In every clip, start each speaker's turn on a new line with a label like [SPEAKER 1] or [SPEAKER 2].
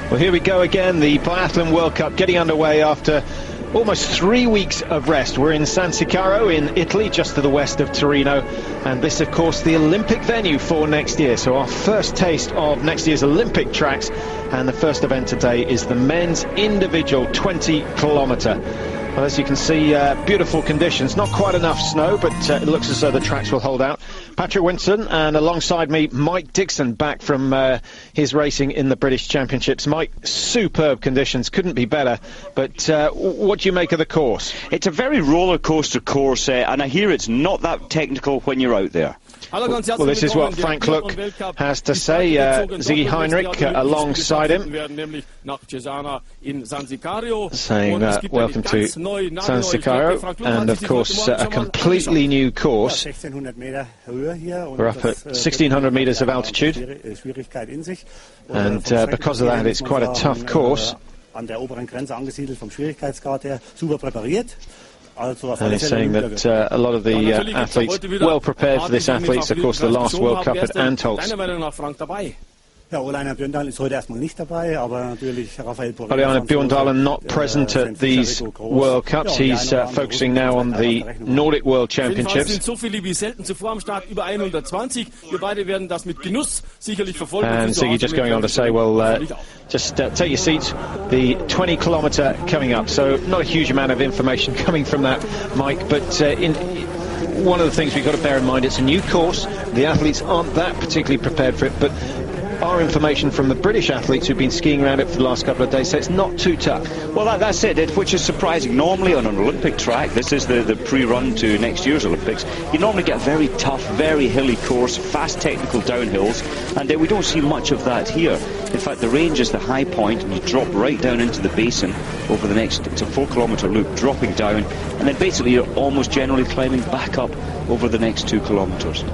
[SPEAKER 1] Well, here we go again, the Biathlon World Cup getting underway after almost 3 weeks of rest. We're in San Sicaro in Italy, just to the west of Torino, and this, of course, the Olympic venue for next year. So our first taste of next year's Olympic tracks, and the first event today is the men's individual 20-kilometre. Well, as you can see, beautiful conditions. Not quite enough snow, but it looks as though the tracks will hold out. Patrick Winston, and alongside me, Mike Dixon, back from his racing in the British Championships. Mike, superb conditions, couldn't be better. But what do you make of the course? It's a very roller coaster course, and I hear it's not that technical when you're out there. Well, this is what Frank Luck has to say. Ziggy Heinrich alongside him, saying welcome to San Sicaro, and of course a completely new course. We're up at 1600 meters of altitude, and because of that it's quite a tough course. And he's saying that a lot of the athletes well prepared for this. Athletes, of course, the last World Cup at Antholz. Oliana Bjørndalen not present at these World Cups. He's focusing now on the Nordic World Championships. And Ziggy just going on to say, well, just take your seats. The 20-kilometre coming up. So not a huge amount of information coming from that, Mike, but one of the things we've got to bear in mind, it's a new course. The athletes aren't that particularly prepared for it, but our information from the British athletes who've been skiing around it for the last couple of days says it's not too tough. Well, that's it, which is surprising. Normally on an Olympic track, this is the pre-run to next year's Olympics, you normally get a very tough, very hilly course, fast technical downhills, and we don't see much of that here. In fact, the range is the high point, and you drop right down into the basin over the next, it's a 4-kilometre loop, dropping down, and then basically you're almost generally climbing back up over the next 2 kilometres.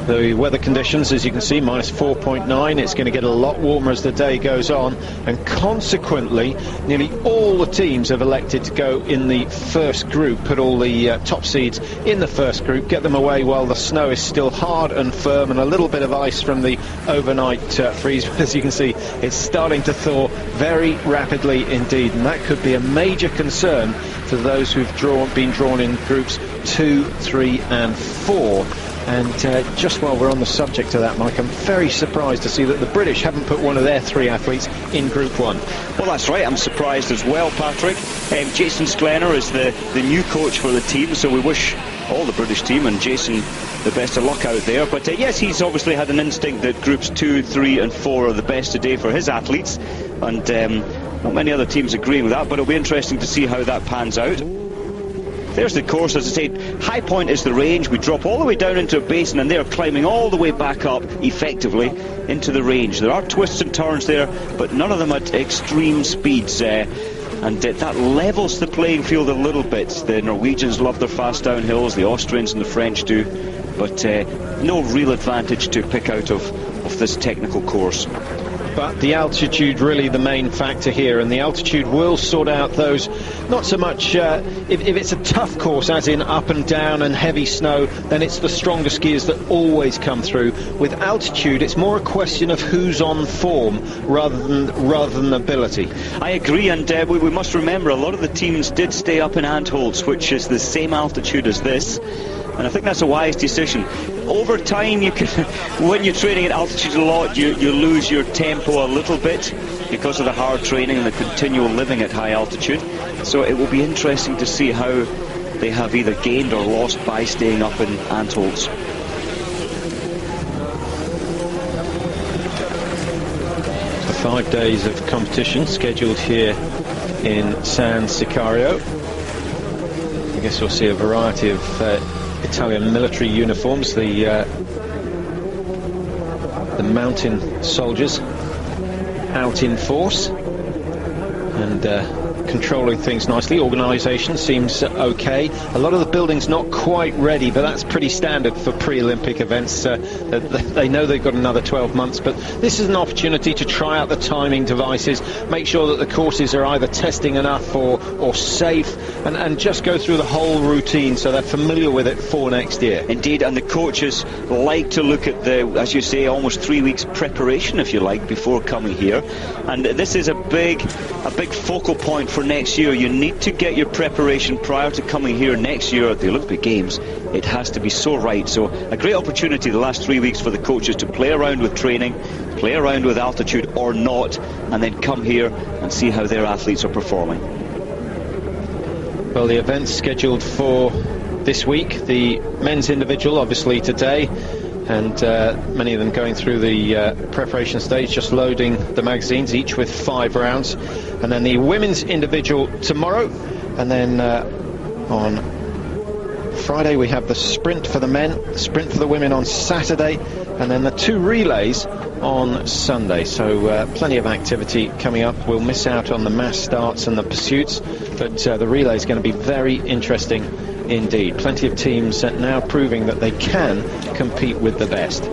[SPEAKER 1] The weather conditions, as you can see, minus 4.9. It's going to get a lot warmer as the day goes on, and consequently nearly all the teams have elected to go in the first group, put all the top seeds in the first group, get them away while the snow is still hard and firm, and a little bit of ice from the overnight freeze. As you can see, it's starting to thaw very rapidly indeed, and that could be a major concern for those who've been drawn in groups 2, 3 and 4. And just while we're on the subject of that, Mike, I'm very surprised to see that the British haven't put one of their 3 athletes in Group 1. Well, that's right. I'm surprised as well, Patrick. Jason Sklenar is the new coach for the team, so we wish all the British team and Jason the best of luck out there. But yes, he's obviously had an instinct that Groups 2, 3 and 4 are the best today for his athletes. And not many other teams agreeing with that, but it'll be interesting to see how that pans out. There's the course, as I say. High point is the range. We drop all the way down into a basin, and they're climbing all the way back up, effectively, into the range. There are twists and turns there, but none of them at extreme speeds. And that levels the playing field a little bit. The Norwegians love their fast downhills, the Austrians and the French do, but no real advantage to pick out of this technical course. But the altitude really the main factor here, and the altitude will sort out those, not so much if it's a tough course as in up and down and heavy snow, then it's the stronger skiers that always come through. With altitude it's more a question of who's on form rather than ability. I agree, and we must remember a lot of the teams did stay up in Antholz, which is the same altitude as this. And I think that's a wise decision. Over time, you can, when you're training at altitude a lot, you lose your tempo a little bit because of the hard training and the continual living at high altitude. So it will be interesting to see how they have either gained or lost by staying up in Antholz. So 5 days of competition scheduled here in San Sicariо. I guess we'll see a variety of Italian military uniforms, the mountain soldiers out in force, and controlling things nicely. Organisation seems okay. A lot of the building's not quite ready, but that's pretty standard for pre-Olympic events. They know they've got another 12 months, but this is an opportunity to try out the timing devices, make sure that the courses are either testing enough or safe, and just go through the whole routine so they're familiar with it for next year.
[SPEAKER 2] Indeed, and the coaches like to look at the, as you say, almost 3 weeks preparation, if you like, before coming here. And this is a big focal point for next year. You need to get your preparation prior to coming here next year at the Olympic Games. It has to be so right. So a great opportunity the last 3 weeks for the coaches to play around with training, play around with altitude or not, and then come here and see how their athletes are performing.
[SPEAKER 1] Well, the event's scheduled for this week. The men's individual, obviously, today, and many of them going through the preparation stage, just loading the magazines, each with 5 rounds. And then the women's individual tomorrow, and then on Friday we have the sprint for the men, sprint for the women on Saturday, and then the 2 relays on Sunday. So plenty of activity coming up. We'll miss out on the mass starts and the pursuits, but the relay is going to be very interesting indeed. Plenty of teams now proving that they can compete with the best.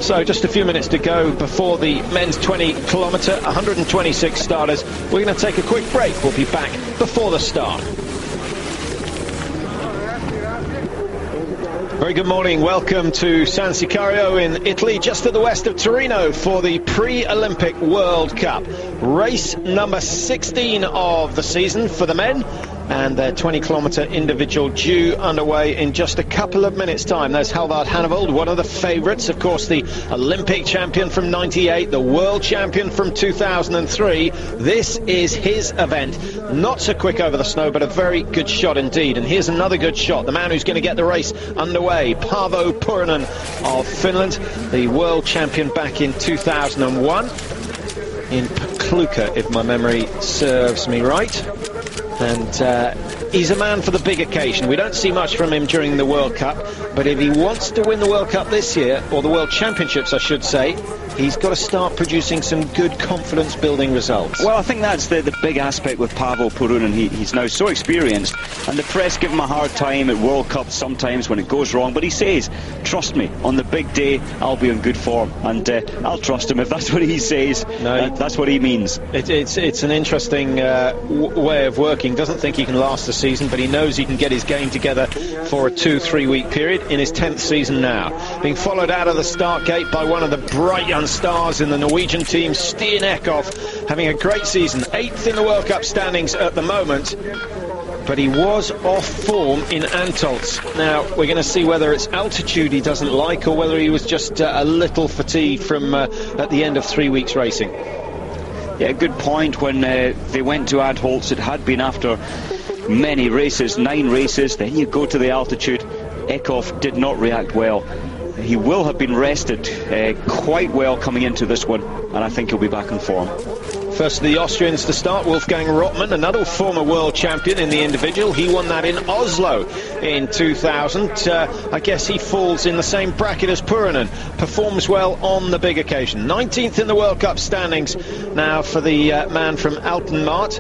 [SPEAKER 1] So just a few minutes to go before the men's 20 kilometre, 126 starters. We're going to take a quick break. We'll be back before the start. Very good morning. Welcome to San Sicariо in Italy, just to the west of Torino, for the pre-Olympic World Cup. Race number 16 of the season for the men, and their 20-kilometre individual due underway in just a couple of minutes' time. There's Halvard Hannevold, one of the favourites, of course, the Olympic champion from '98, the world champion from 2003. This is his event. Not so quick over the snow, but a very good shot indeed. And here's another good shot, the man who's going to get the race underway, Paavo Purinen of Finland, the world champion back in 2001 in Pakluka, if my memory serves me right. And he's a man for the big occasion. We don't see much from him during the World Cup, but if he wants to win the World Cup this year, or the World Championships I should say, he's got to start producing some good confidence-building results.
[SPEAKER 2] Well, I think that's the big aspect with Paavo Purinen. He's now so experienced, and the press give him a hard time at World Cups sometimes when it goes wrong, but he says, trust me, on the big day I'll be in good form, and I'll trust him if that's what he says. No, that's what he means.
[SPEAKER 1] It's an interesting way of working. Doesn't think he can last the season, but he knows he can get his game together for a 2-3 week period in his 10th season now. Being followed out of the start gate by one of the bright young stars in the Norwegian team, Stian Eckhoff, having a great season, 8th in the World Cup standings at the moment, but he was off form in Antolz. Now we're going to see whether it's altitude he doesn't like, or whether he was just a little fatigued from at the end of 3 weeks racing.
[SPEAKER 2] Yeah, good point. When they went to Antolz, it had been after many races, 9 races, then you go to the altitude. Eckhoff did not react well. He will have been rested quite well coming into this one, and I think he'll be back in form.
[SPEAKER 1] First of the Austrians to start, Wolfgang Rottmann, another former world champion in the individual. He won that in Oslo in 2000. I guess he falls in the same bracket as Purinen. Performs well on the big occasion. 19th in the World Cup standings now for the man from Altenmarkt.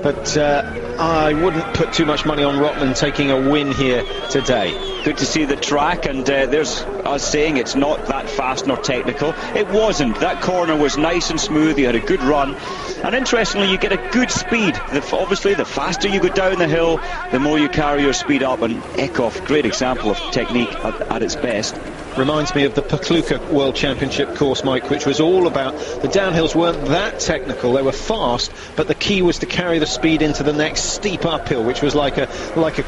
[SPEAKER 1] But I wouldn't put too much money on Rottmann taking a win here today.
[SPEAKER 2] Good to see the track, and there's us saying it's not that fast nor technical. It wasn't. That corner was nice and smooth. You had a good run, and interestingly you get a good speed. Obviously the faster you go down the hill, the more you carry your speed up, and Eckhoff, great example of technique at its best.
[SPEAKER 1] Reminds me of the Pakluka World Championship course, Mike, which was all about the downhills weren't that technical. They were fast, but the key was to carry the speed into the next steep uphill, which was like a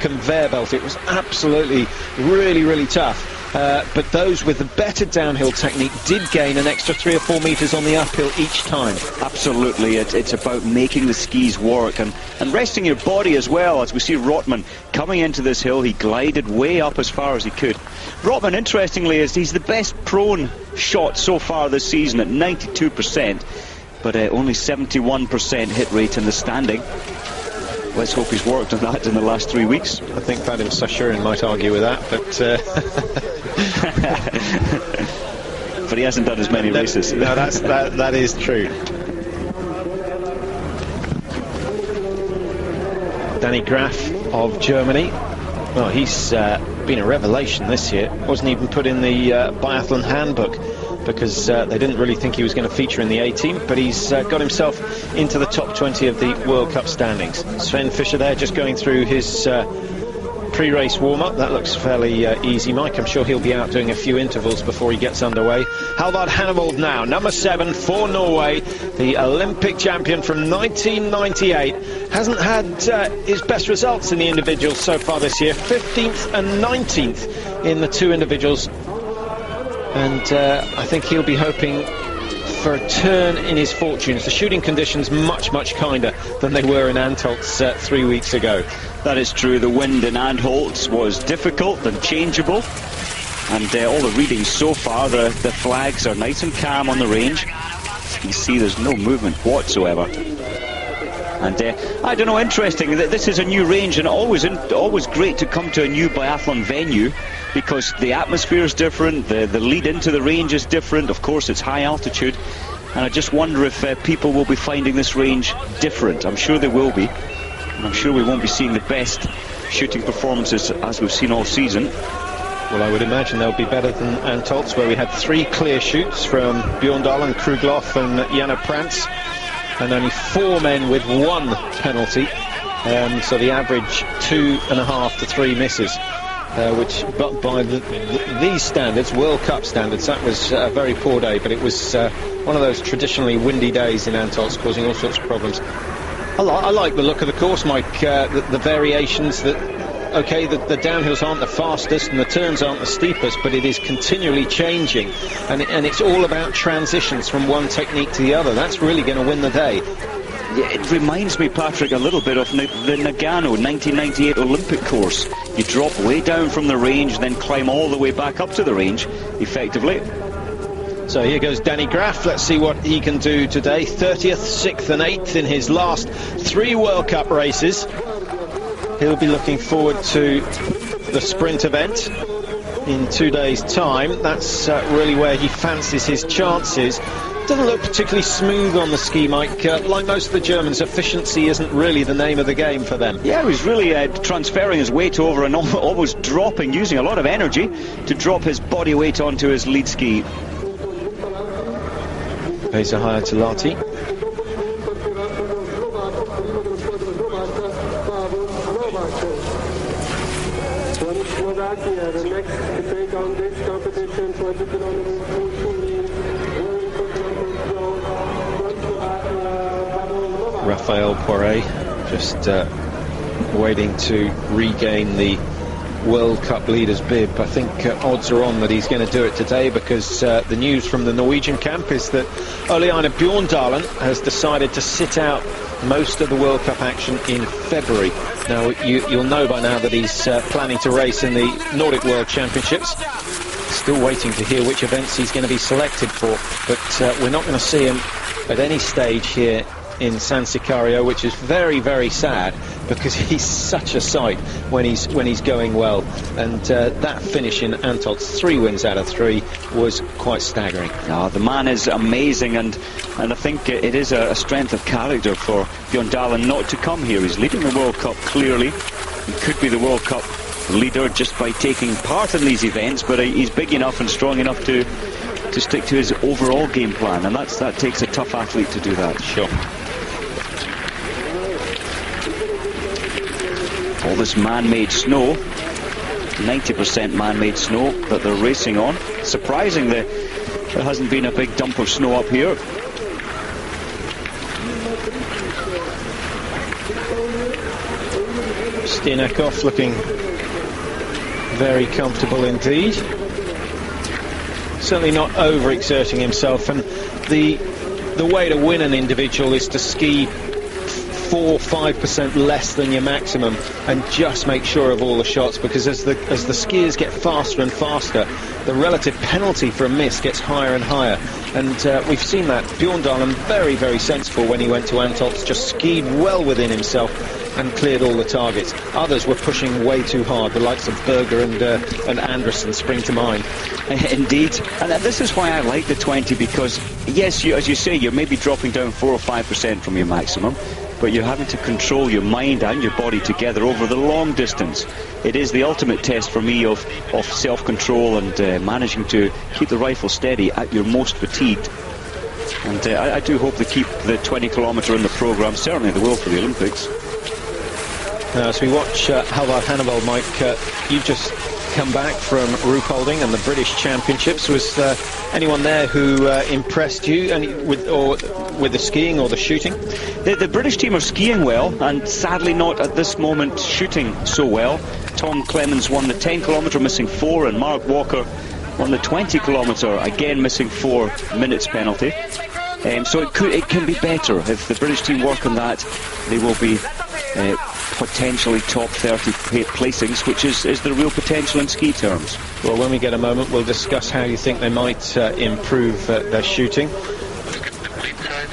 [SPEAKER 1] conveyor belt. It was absolutely really tough. But those with the better downhill technique did gain an extra 3 or 4 meters on the uphill each time.
[SPEAKER 2] Absolutely, it's about making the skis work and resting your body as well. As we see Rottmann coming into this hill, he glided way up as far as he could. Rottmann, interestingly, he's the best prone shot so far this season at 92%, but only 71% hit rate in the standing. Let's hope he's worked on that in the last 3 weeks.
[SPEAKER 1] I think Vadim Sashurin might argue with that, but
[SPEAKER 2] but he hasn't done as many races.
[SPEAKER 1] No, that is true. Danny Graf of Germany. Well, he's been a revelation this year. Wasn't even put in the biathlon handbook because they didn't really think he was going to feature in the A-team, but he's got himself into the top 20 of the World Cup standings. Sven Fischer there just going through his pre-race warm-up. That looks fairly easy, Mike. I'm sure he'll be out doing a few intervals before he gets underway. Halvard Hannavold now, number 7 for Norway, the Olympic champion from 1998. Hasn't had his best results in the individuals so far this year. 15th and 19th in the 2 individuals. And I think he'll be hoping for a turn in his fortunes. The shooting conditions much, much kinder than they were in Antolz 3 weeks ago.
[SPEAKER 2] That is true. The wind in Antolz was difficult and changeable. And all the readings so far, the flags are nice and calm on the range. You see there's no movement whatsoever. And I don't know, interesting that this is a new range, and always great to come to a new biathlon venue because the atmosphere is different, the lead into the range is different. Of course, it's high altitude, and I just wonder if people will be finding this range different. I'm sure they will be, and I'm sure we won't be seeing the best shooting performances as we've seen all season.
[SPEAKER 1] Well, I would imagine they'll be better than Antolz, where we had 3 clear shoots from Bjorndalen, Krugloff and Janne Prantz, and only 4 men with 1 penalty, so the average 2.5 to 3 misses, which, but by these standards, World Cup standards, that was a very poor day. But it was one of those traditionally windy days in Antolz, causing all sorts of problems. I like the look of the course, Mike. The variations that. Okay, the downhills aren't the fastest and the turns aren't the steepest, but it is continually changing, and it's all about transitions from one technique to the other. That's really going to win the day.
[SPEAKER 2] Yeah, it reminds me, Patrick, a little bit of the Nagano 1998 Olympic course. You drop way down from the range, then climb all the way back up to the range, effectively.
[SPEAKER 1] So here goes Danny Graf. Let's see what he can do today. 30th, 6th and 8th in his last 3 World Cup races. He'll be looking forward to the sprint event in 2 days' time. That's really where he fancies his chances. Doesn't look particularly smooth on the ski, Mike. Like most of the Germans, efficiency isn't really the name of the game for them.
[SPEAKER 2] Yeah, he's really transferring his weight over and almost dropping, using a lot of energy to drop his body weight onto his lead ski.
[SPEAKER 1] Pesa Hayatolati.
[SPEAKER 3] The next to take on this competition,
[SPEAKER 1] Raphael Poiret just waiting to regain the World Cup leader's bib. I think odds are on that he's going to do it today, because the news from the Norwegian camp is that Ole-Einar Bjorndalen has decided to sit out most of the World Cup action in February. Now, you'll know by now that he's planning to race in the Nordic World Championships. Still waiting to hear which events he's going to be selected for, but we're not going to see him at any stage here in San Siccario, which is very, very sad, because he's such a sight when he's going well. And that finish in Antolz, 3 wins out of 3, was quite staggering.
[SPEAKER 2] Oh, the man is amazing, and I think it is a strength of character for Bjorndalen not to come here. He's leading the World Cup clearly. He could be the World Cup leader just by taking part in these events, but he's big enough and strong enough to stick to his overall game plan, and that takes a tough athlete to do that.
[SPEAKER 1] Sure.
[SPEAKER 2] All this man-made snow, 90% man-made snow that they're racing on. Surprising that there hasn't been a big dump of snow up here.
[SPEAKER 1] Stinakov looking very comfortable indeed. Certainly not overexerting himself, and the way to win an individual is to ski 4-5% less than your maximum and just make sure of all the shots, because as the skiers get faster and faster, the relative penalty for a miss gets higher and higher. And we've seen that. Bjorndalen, very, very sensible when he went to Antolz, just skied well within himself and cleared all the targets. Others were pushing way too hard. The likes of Berger and Anderson spring to mind.
[SPEAKER 2] Indeed, and this is why I like the 20, because yes, as you say, you're maybe dropping down 4 or 5% from your maximum, but you're having to control your mind and your body together over the long distance. It is the ultimate test for me of self-control and managing to keep the rifle steady at your most fatigued. And I do hope they keep the 20 kilometre in the programme. Certainly they will for the Olympics.
[SPEAKER 1] Now, as we watch Halvard Hannibal, Mike, you've just come back from Ruhpolding and the British Championships. Was anyone there who impressed you with the skiing or the shooting?
[SPEAKER 2] The British team are skiing well, and sadly not at this moment shooting so well. Tom Clemens won the 10 kilometre, missing 4, and Mark Walker won the 20 kilometre, again missing 4 minutes penalty. So it can be better. If the British team work on that, they will be potentially top 30 placings, which is the real potential in ski terms.
[SPEAKER 1] Well, when we get a moment, we'll discuss how you think they might improve their shooting.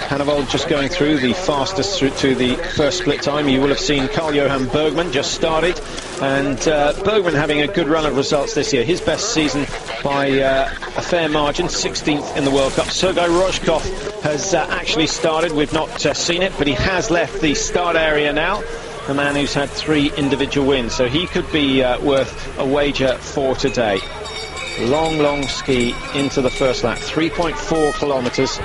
[SPEAKER 1] Hannibal just going through the fastest through to the first split time. You will have seen Carl-Johan Bergman just started, and Bergman having a good run of results this year. His best season by a fair margin, 16th in the World Cup. Sergei Rozhkov has actually started. We've not seen it, but he has left the start area now. The man who's had 3 individual wins, so he could be worth a wager for today. Long ski into the first lap, 3.4 kilometres.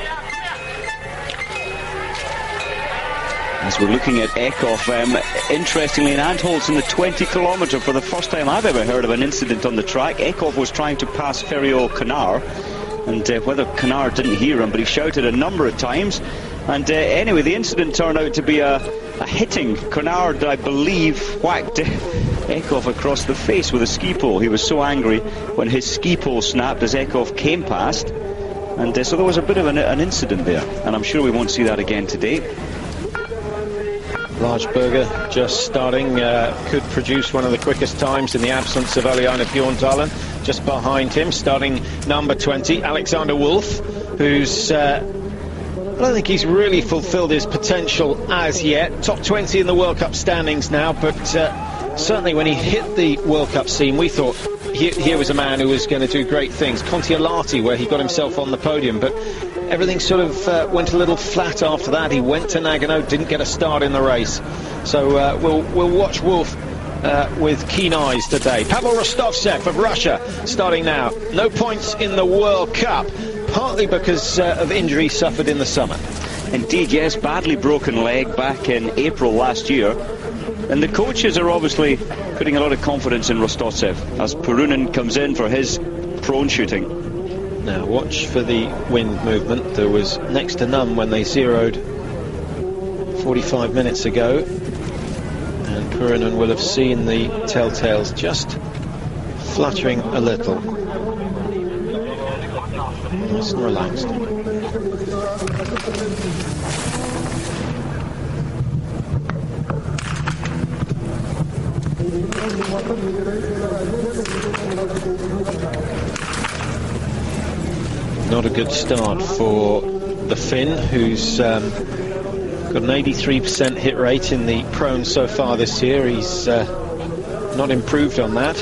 [SPEAKER 2] As we're looking at Eckhoff, interestingly in Antholz in the 20 kilometre, for the first time I've ever heard of an incident on the track, Eckhoff was trying to pass Feriol Canard, and whether Canard didn't hear him, but he shouted a number of times. And anyway, the incident turned out to be a hitting. Canard, I believe, whacked Eckhoff across the face with a ski pole. He was so angry when his ski pole snapped as Eckhoff came past, and so there was a bit of an incident there, and I'm sure we won't see that again today. Larchberger just starting, could produce one of the quickest times in the absence of Aliana Bjorndalen. Just behind him, starting number 20, Alexander Wolf, who's I don't think he's really fulfilled his potential as yet. Top 20 in the World Cup standings now, but certainly when he hit the World Cup scene, we thought here was a man who was going to do great things. Kontiolahti, where he got himself on the podium, but everything sort of went a little flat after that. He went to Nagano, didn't get a start in the race. So we'll watch Wolf with keen eyes today. Pavel Rostovtsev of Russia starting now. No points in the World Cup, partly because of injuries suffered in the summer. Indeed, yes, badly broken leg back in April last year. And the coaches are obviously putting a lot of confidence in Rostovtsev as Purunen comes in for his prone shooting. Now watch for the wind movement. There was next to none when they zeroed 45 minutes ago. And Purunen will have seen the telltales just fluttering a little. Nice and relaxed. Not a good start for the Finn, who's got an 83% hit rate in the prone so far this year. He's not improved on that.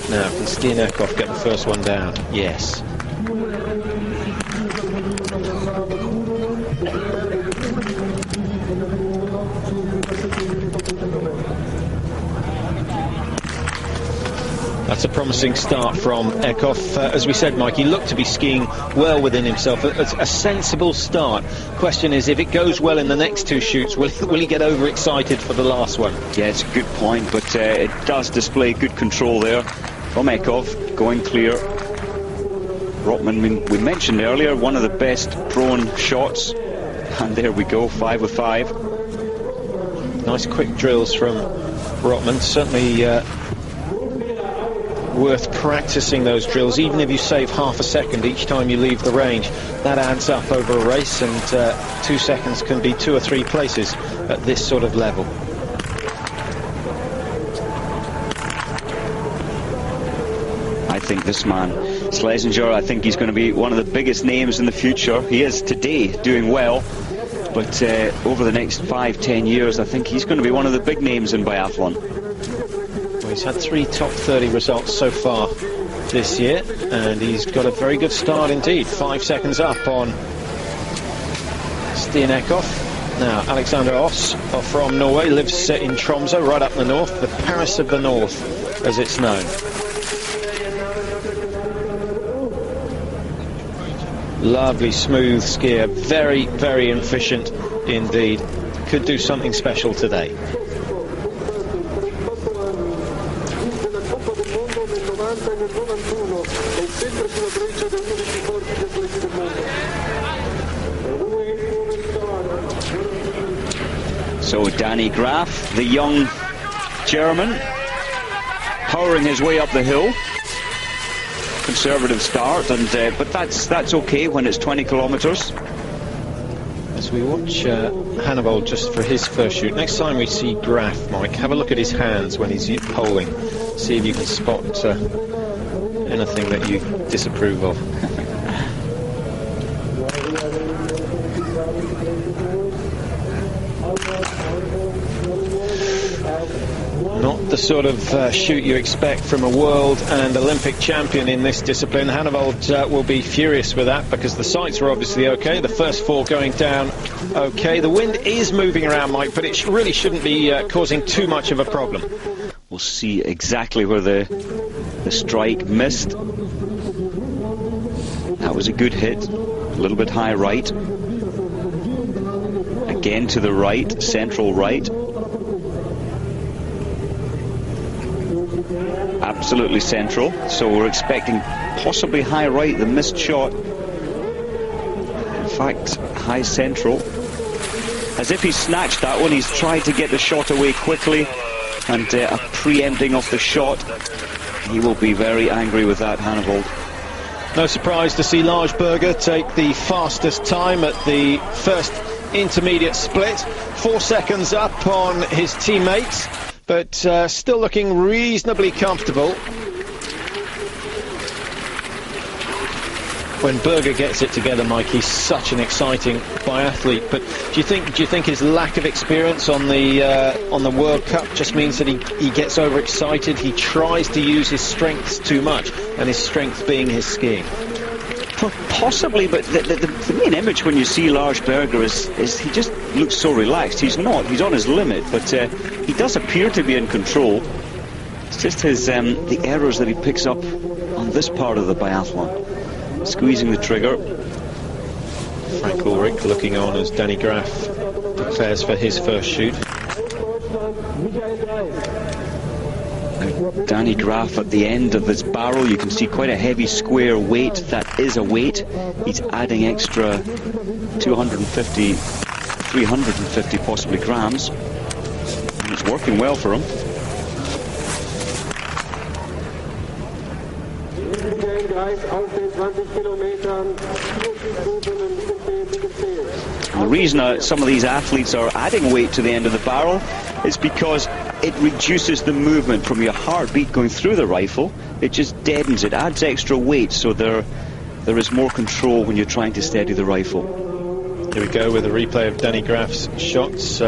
[SPEAKER 2] Now, can Sten Eckhoff get the first one down? Yes. That's a promising start from Eckhoff. As we said, Mike, he looked to be skiing well within himself. A sensible start. Question is, if it goes well in the next 2 shoots, will he get overexcited for the last one? Yeah, it's a good point, but it does display good control there from Eckhoff, going clear. Rotman, we mentioned earlier, one of the best prone shots. And there we go, 5 with 5. Nice quick drills from Rotman. Certainly worth practicing those drills, even if you save half a second each time you leave the range. That adds up over a race, and 2 seconds can be 2 or 3 places at this sort of level. I think this man, Schlesinger, I think he's going to be one of the biggest names in the future. He is today doing well, but over the next 5-10 years, I think he's going to be one of the big names in biathlon. He's had 3 top 30 results so far this year, and he's got a very good start indeed. 5 seconds up on Sten Eckhoff. Now,
[SPEAKER 1] Now, Alexander Aas from Norway lives in Tromsø, right up in the north, the Paris of the North, as it's known. Lovely, smooth skier, very, very efficient indeed. Could do something special today.
[SPEAKER 2] So Danny Graf, the young German, powering his way up the hill. Conservative start, and but that's okay when it's 20 kilometers.
[SPEAKER 1] As we watch Hannibal just for his first shoot, next time we see Graf, Mike, have a look at his hands when he's poling. See if you can spot anything that you disapprove of. Not the sort of shoot you expect from a world and Olympic champion in this discipline. Hannibal will be furious with that because the sights were obviously okay. The first four going down okay. The wind is moving around, Mike, but it really shouldn't be causing too much of a problem.
[SPEAKER 2] We'll see exactly where the strike missed. That was a good hit. A little bit high right. Again to the right, central right. Absolutely central, so we're expecting possibly high right, the missed shot. In fact, high central. As if he snatched that one, he's tried to get the shot away quickly, and a preempting of the shot. He will be very angry with that, Hannibal.
[SPEAKER 1] No surprise to see Lars Berger take the fastest time at the first intermediate split. 4 seconds up on his teammates, but still looking reasonably comfortable. When Berger gets it together, Mike, he's such an exciting biathlete. But do you think his lack of experience on the World Cup just means that he gets overexcited? He tries to use his strengths too much, and his strength being his skiing.
[SPEAKER 2] Possibly, but the main image when you see Lars Berger is he just looks so relaxed. He's not. He's on his limit, but he does appear to be in control. It's just his the errors that he picks up on this part of the biathlon. Squeezing the trigger.
[SPEAKER 1] Frank Ulrich looking on as Danny Graf prepares for his first shoot.
[SPEAKER 2] Now, Danny Graf at the end of this barrel, you can see quite a heavy square weight. That is a weight. He's adding extra 250, 350 possibly grams. And it's working well for him. And the reason some of these athletes are adding weight to the end of the barrel is because it reduces the movement from your heartbeat going through the rifle. It just deadens it, adds extra weight, so there is more control when you're trying to steady the rifle.
[SPEAKER 1] Here we go with a replay of Danny Graf's shots.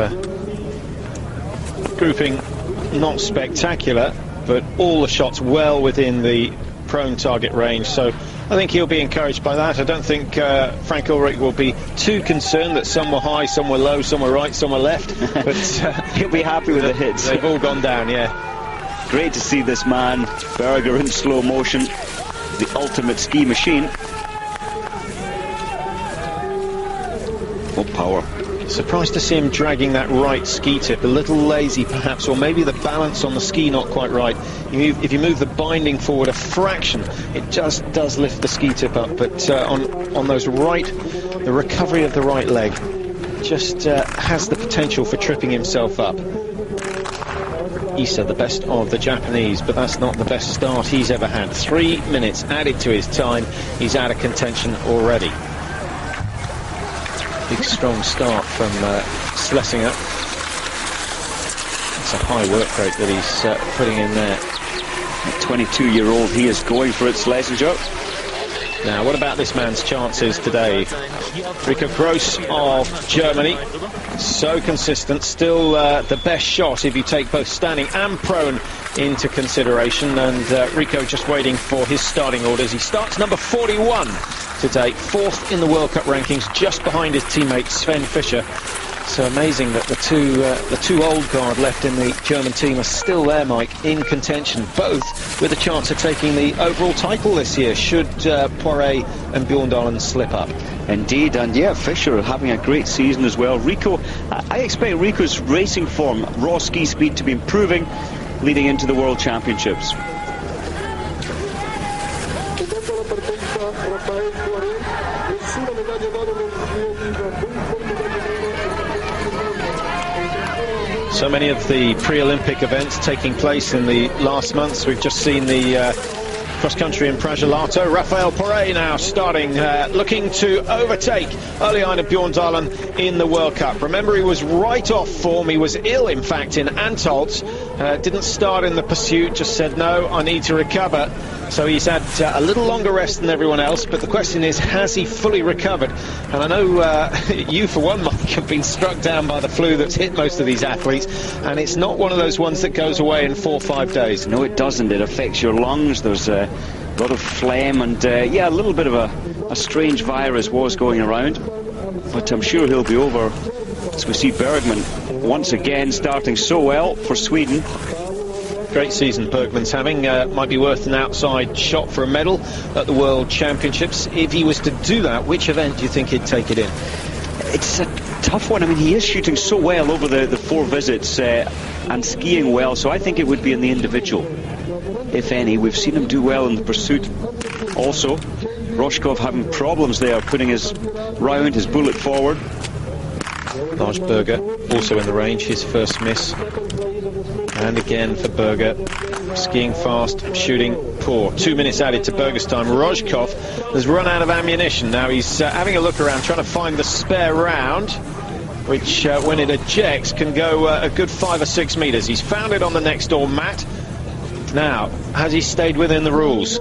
[SPEAKER 1] Grouping not spectacular, but all the shots well within the prone target range, so I think he'll be encouraged by that. I don't think Frank Ulrich will be too concerned that some were high, some were low, some were right, some were left, but
[SPEAKER 2] he'll be happy with the hits.
[SPEAKER 1] They've all gone down, yeah.
[SPEAKER 2] Great to see this man, Berger, in slow motion, the ultimate ski machine. What power.
[SPEAKER 1] Surprised to see him dragging that right ski tip, a little lazy perhaps, or maybe the balance on the ski not quite right. If you move the binding forward a fraction, it just does lift the ski tip up, but on those right, the recovery of the right leg just has the potential for tripping himself up. Issa, the best of the Japanese, but that's not the best start he's ever had. 3 minutes added to his time, he's out of contention already. Big strong start from Schlesinger. It's a high work rate that he's putting in there.
[SPEAKER 2] The 22-year-old, he is going for it, Schlesinger.
[SPEAKER 1] Now, what about this man's chances today? Rico Gross of Germany, so consistent, still the best shot if you take both standing and prone into consideration, and Rico just waiting for his starting orders. He starts number 41 today, 4th in the World Cup rankings, just behind his teammate Sven Fischer. So amazing that the two old guard left in the German team are still there, Mike, in contention, both with a chance of taking the overall title this year, should Poiré and Bjorndalen slip up.
[SPEAKER 2] Indeed, and yeah, Fischer having a great season as well. Rico, I expect Rico's racing form, raw ski speed, to be improving leading into the World Championships.
[SPEAKER 1] So many of the pre-Olympic events taking place in the last months. We've just seen the cross-country in Pragelato. Raphael Poiré now starting, looking to overtake Ole-Einar Bjorndalen in the World Cup. Remember, he was right off form. He was ill, in fact, in Antholz. Didn't start in the pursuit, just said, no, I need to recover. So he's had a little longer rest than everyone else, but the question is, has he fully recovered? And I know you, for one, Mike, have been struck down by the flu that's hit most of these athletes, and it's not one of those ones that goes away in 4 or 5 days.
[SPEAKER 2] No, it doesn't. It affects your lungs. There's a lot of phlegm, and yeah, a little bit of a strange virus was going around, but I'm sure he'll be over. As we see Bergman once again starting so well for Sweden.
[SPEAKER 1] Great season Bergman's having. Might be worth an outside shot for a medal at the World Championships. If he was to do that, which event do you think he'd take it in?
[SPEAKER 2] It's a tough one. I mean, he is shooting so well over the 4 visits and skiing well, so I think it would be in the individual, if any. We've seen him do well in the pursuit also. Roshkov having problems there, putting his round, his bullet forward.
[SPEAKER 1] Lars Berger also in the range, his first miss. And again for Berger, skiing fast, shooting poor. 2 minutes added to Berger's time. Rojkov has run out of ammunition. Now he's having a look around, trying to find the spare round, which when it ejects can go a good 5 or 6 meters. He's found it on the next door mat. Now, has he stayed within the rules?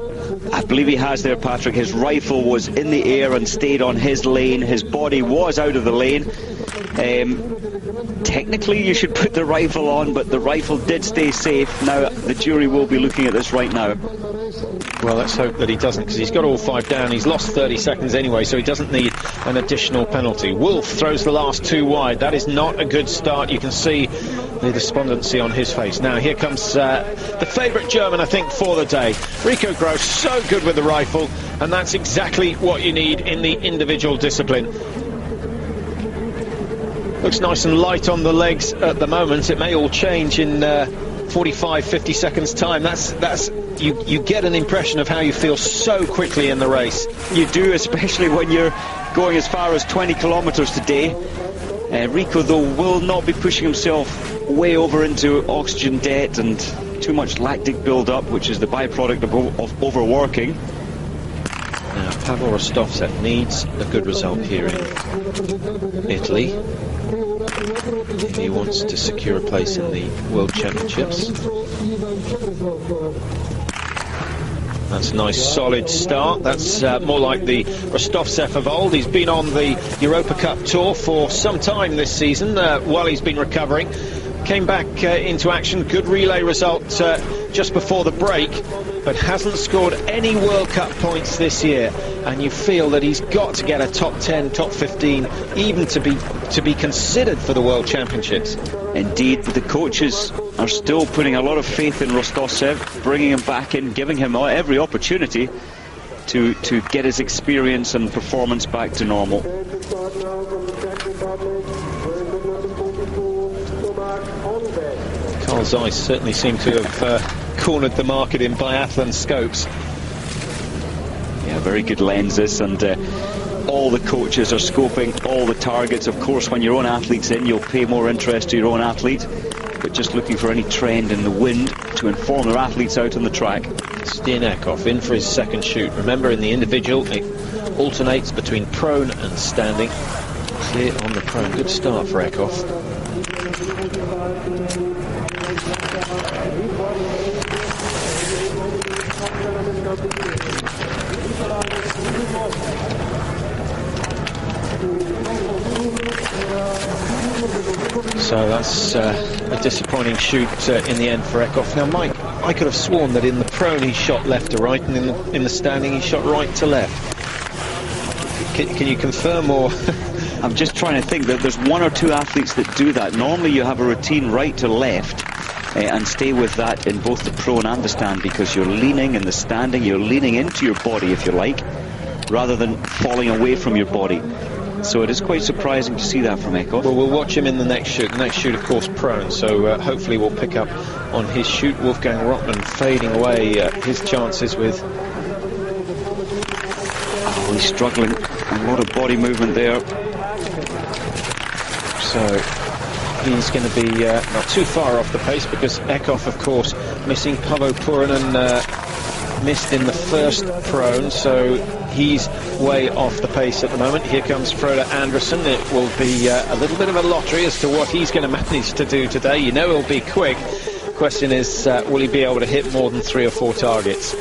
[SPEAKER 2] I believe he has there, Patrick. His rifle was in the air and stayed on his lane. His body was out of the lane. Technically you should put the rifle on, but the rifle did stay safe. Now the jury will be looking at this right now.
[SPEAKER 1] Well, let's hope that he doesn't, because he's got all 5 down. He's lost 30 seconds anyway, so he doesn't need an additional penalty. Wolf throws the last 2 wide. That is not a good start. You can see the despondency on his face. Now here comes the favourite German, I think, for the day. Rico Gross, so good with the rifle, and that's exactly what you need in the individual discipline. Looks nice and light on the legs at the moment. It may all change in 45-50 seconds time. That's you get an impression of how you feel so quickly in the race.
[SPEAKER 2] You do, especially when you're going as far as 20 kilometers today. Rico, though, will not be pushing himself way over into oxygen debt and too much lactic build-up, which is the byproduct of overworking.
[SPEAKER 1] Now, Pavel Rostovtsev needs a good result here in Italy if he wants to secure a place in the World Championships. That's a nice solid start. That's more like the Rostovtsev of old. He's been on the Europa Cup tour for some time this season while he's been recovering. Came back into action, good relay result just before the break, but hasn't scored any World Cup points this year, and you feel that he's got to get a top 10, top 15, even to be considered for the World Championships.
[SPEAKER 2] Indeed, the coaches are still putting a lot of faith in Rostovtsev, bringing him back in, giving him every opportunity to get his experience and performance back to normal.
[SPEAKER 1] Carl Zeiss certainly seemed to have cornered the market in biathlon scopes.
[SPEAKER 2] Yeah, very good lenses, and all the coaches are scoping all the targets. Of course, when your own athlete's in, you'll pay more interest to your own athlete, but just looking for any trend in the wind to inform their athletes out on the track.
[SPEAKER 1] Stian Eckhoff in for his second shoot. Remember, in the individual, it alternates between prone and standing. Clear on the prone. Good start for Eckhoff. So that's a disappointing shoot in the end for Eckhoff. Now, Mike, I could have sworn that in the prone he shot left to right, and in the standing he shot right to left. Can you confirm or?
[SPEAKER 2] I'm just trying to think that there's one or two athletes that do that. Normally you have a routine right to left and stay with that in both the prone and the stand, because you're leaning in the standing, you're leaning into your body, if you like, rather than falling away from your body. So it is quite surprising to see that from Eckhoff.
[SPEAKER 1] Well, we'll watch him in the next shoot. The next shoot, of course, prone. So hopefully we'll pick up on his shoot. Wolfgang Rottmann fading away his chances with...
[SPEAKER 2] Oh, he's struggling. A lot of body movement there.
[SPEAKER 1] So he's going to be not too far off the pace, because Eckhoff, of course, missing. Paavo Purinen missed in the first prone, so he's way off the pace at the moment. Here comes Frode Andersen. It will be a little bit of a lottery as to what he's going to manage to do today. You know he'll be quick. Question is, will he be able to hit more than 3 or 4 targets?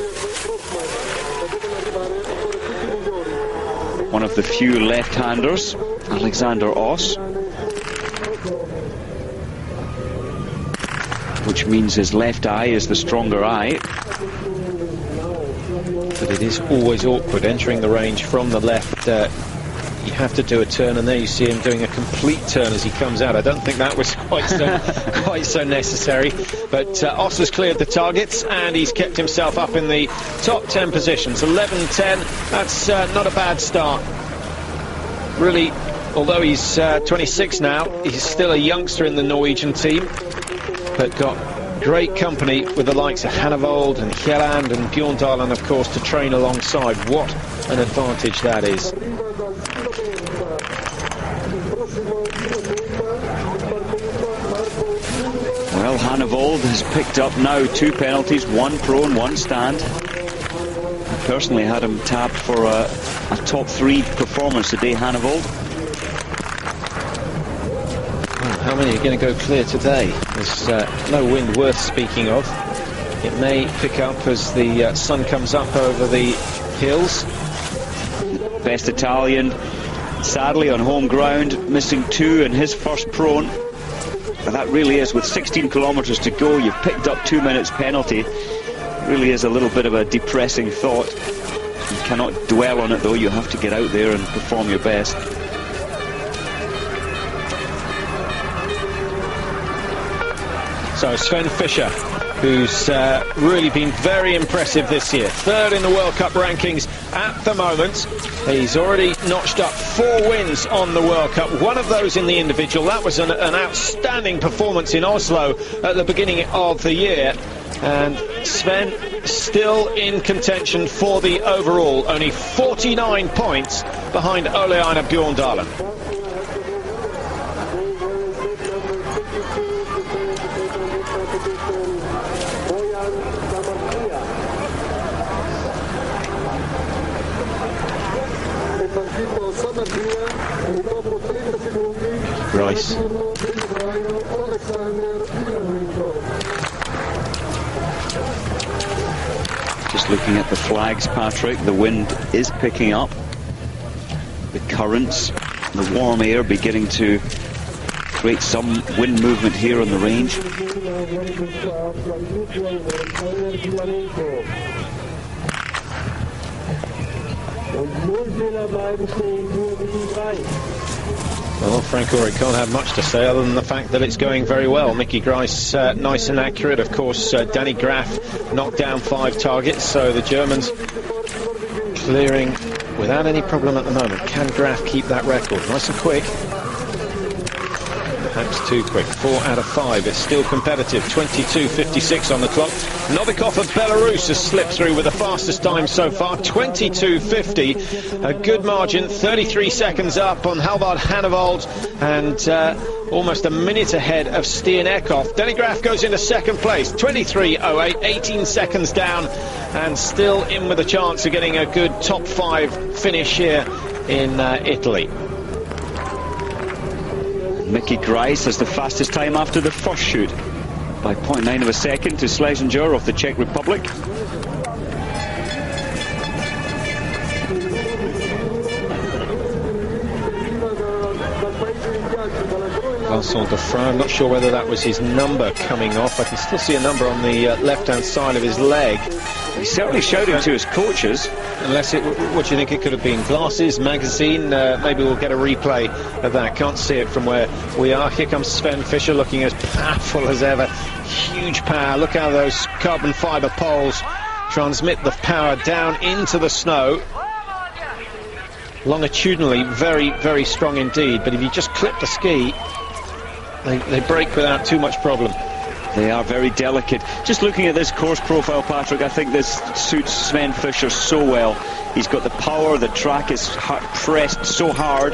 [SPEAKER 2] One of the few left-handers, Alexander Oss, which means his left eye is the stronger eye.
[SPEAKER 1] But it is always awkward entering the range from the left. You have to do a turn, and there you see him doing a complete turn as he comes out. I don't think that was quite so necessary, but Oss has cleared the targets and he's kept himself up in the top 10 positions. 11-10, that's not a bad start. Really, although he's 26 now, he's still a youngster in the Norwegian team, but got great company with the likes of Hannevold and Kjelland and Bjorndalen, of course, to train alongside. What an advantage that is.
[SPEAKER 2] Well, Hannevold has picked up now 2 penalties, 1 prone, 1 stand. I personally had him tabbed for a top 3 performance today, Hannevold.
[SPEAKER 1] How many are going to go clear today? There's no wind worth speaking of. It may pick up as the sun comes up over the hills.
[SPEAKER 2] Best Italian, sadly on home ground, missing 2 in his first prone. But that really is, with 16 kilometers to go, you've picked up 2 minutes penalty. It really is a little bit of a depressing thought. You cannot dwell on it though, you have to get out there and perform your best.
[SPEAKER 1] So Sven Fischer, who's really been very impressive this year. 3rd in the World Cup rankings at the moment. He's already notched up 4 wins on the World Cup, 1 of those in the individual. That was an outstanding performance in Oslo at the beginning of the year. And Sven still in contention for the overall, only 49 points behind Ole Einar Bjorndalen. Grice.
[SPEAKER 2] Just looking at the flags, Patrick, the wind is picking up. The currents, the warm air beginning to create some wind movement here on the range.
[SPEAKER 1] Well, Frank Ulrich can't have much to say other than the fact that it's going very well. Mickey Grice nice and accurate. Of course, Danny Graf knocked down 5 targets, so the Germans clearing without any problem at the moment. Can Graf keep that record? Nice and quick. Perhaps too quick. 4 out of 5. It's still competitive. 22.56 on the clock. Novikov of Belarus has slipped through with the fastest time so far. 22.50. A good margin. 33 seconds up on Halvard Hannevold, and almost a minute ahead of Stian Eckhoff. Danny Graf goes into 2nd place. 23.08. 18 seconds down, and still in with a chance of getting a good top 5 finish here in Italy.
[SPEAKER 2] Mickey Grice has the fastest time after the first shoot by 0.9 of a second to Schlesinger of the Czech Republic.
[SPEAKER 1] Vincent Defray, I'm not sure whether that was his number coming off. I can still see a number on the left-hand side of his leg.
[SPEAKER 2] He's certainly shouting to his coaches.
[SPEAKER 1] unless it, what do you think it could have been? Glasses, magazine, maybe we'll get a replay of that. Can't see it from where we are. Here comes Sven Fischer, looking as powerful as ever. Huge power. Look how those carbon fibre poles transmit the power down into the snow. Longitudinally, very, very strong indeed. But if you just clip the ski, they break without too much problem.
[SPEAKER 2] They are very delicate. Just looking at this course profile, Patrick, I think this suits Sven Fischer so well. He's got the power, the track is pressed so hard,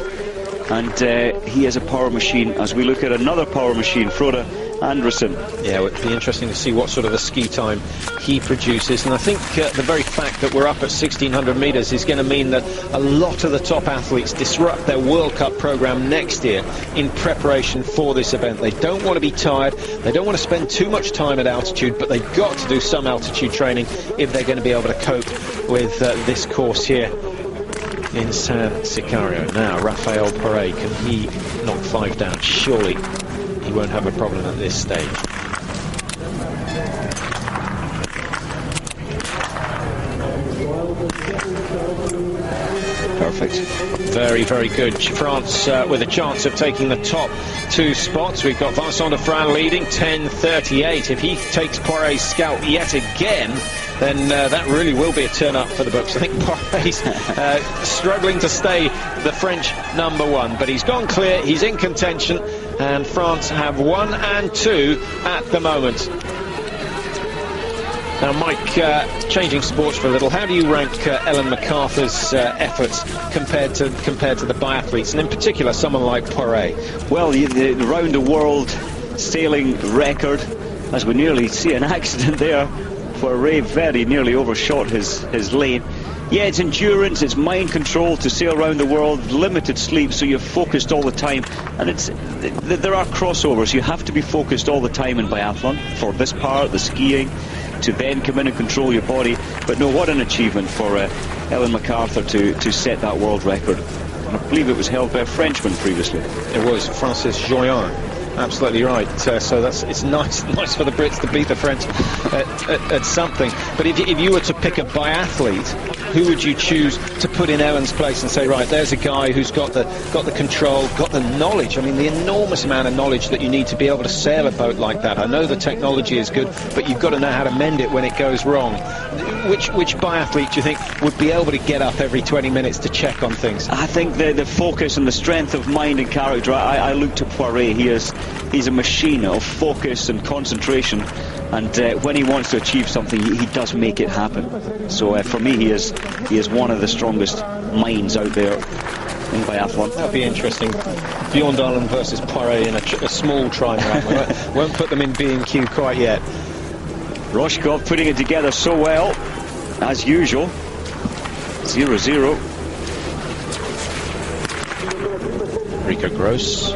[SPEAKER 2] and he is a power machine. As we look at another power machine, Frode Andresen.
[SPEAKER 1] Yeah, it would be interesting to see what sort of a ski time he produces, and I think the very fact that we're up at 1600 metres is going to mean that a lot of the top athletes disrupt their World Cup programme next year in preparation for this event. They don't want to be tired, they don't want to spend too much time at altitude, but they've got to do some altitude training if they're going to be able to cope with this course here in San Sickario. Now, Raphael Poré, can he knock 5 down? Surely he won't have a problem at this stage.
[SPEAKER 2] Perfect.
[SPEAKER 1] Very, very good. France with a chance of taking the top 2 spots. We've got Vincent de Fran leading, 10:38. If he takes Poiret's scalp yet again, then that really will be a turn up for the books. I think Poiret's struggling to stay the French #1, but he's gone clear, he's in contention, and France have 1 and 2 at the moment. Now, Mike, changing sports for a little, how do you rank Ellen MacArthur's efforts compared to the biathletes, and in particular someone like Poiret?
[SPEAKER 2] Well, the round the world sailing record, as we nearly see an accident there. Poiret very nearly overshot his lane. Yeah, it's endurance, it's mind control to sail around the world, limited sleep, so you're focused all the time. And there are crossovers. You have to be focused all the time in biathlon for this part, the skiing, to then come in and control your body. But no, what an achievement for Ellen MacArthur to set that world record. And I believe it was held by a Frenchman previously.
[SPEAKER 1] It was Francis Joyon. Absolutely right. So it's nice for the Brits to beat the French at something. But if you were to pick a biathlete, who would you choose to put in Ellen's place and say, right, there's a guy who's got the control, got the knowledge? I mean, the enormous amount of knowledge that you need to be able to sail a boat like that. I know the technology is good, but you've got to know how to mend it when it goes wrong. Which biathlete do you think would be able to get up every 20 minutes to check on things?
[SPEAKER 2] I think the focus and the strength of mind and character. I look to Poiret. He's a machine of focus and concentration, and when he wants to achieve something, he does make it happen. So for me, he is one of the strongest minds out there in biathlon.
[SPEAKER 1] That'll be interesting. Bjorn Dahlen versus Poiret in a small triangle. Won't put them in B&Q quite yet.
[SPEAKER 2] Roshkov putting it together so well, as usual. 0-0.
[SPEAKER 1] Rico Gross.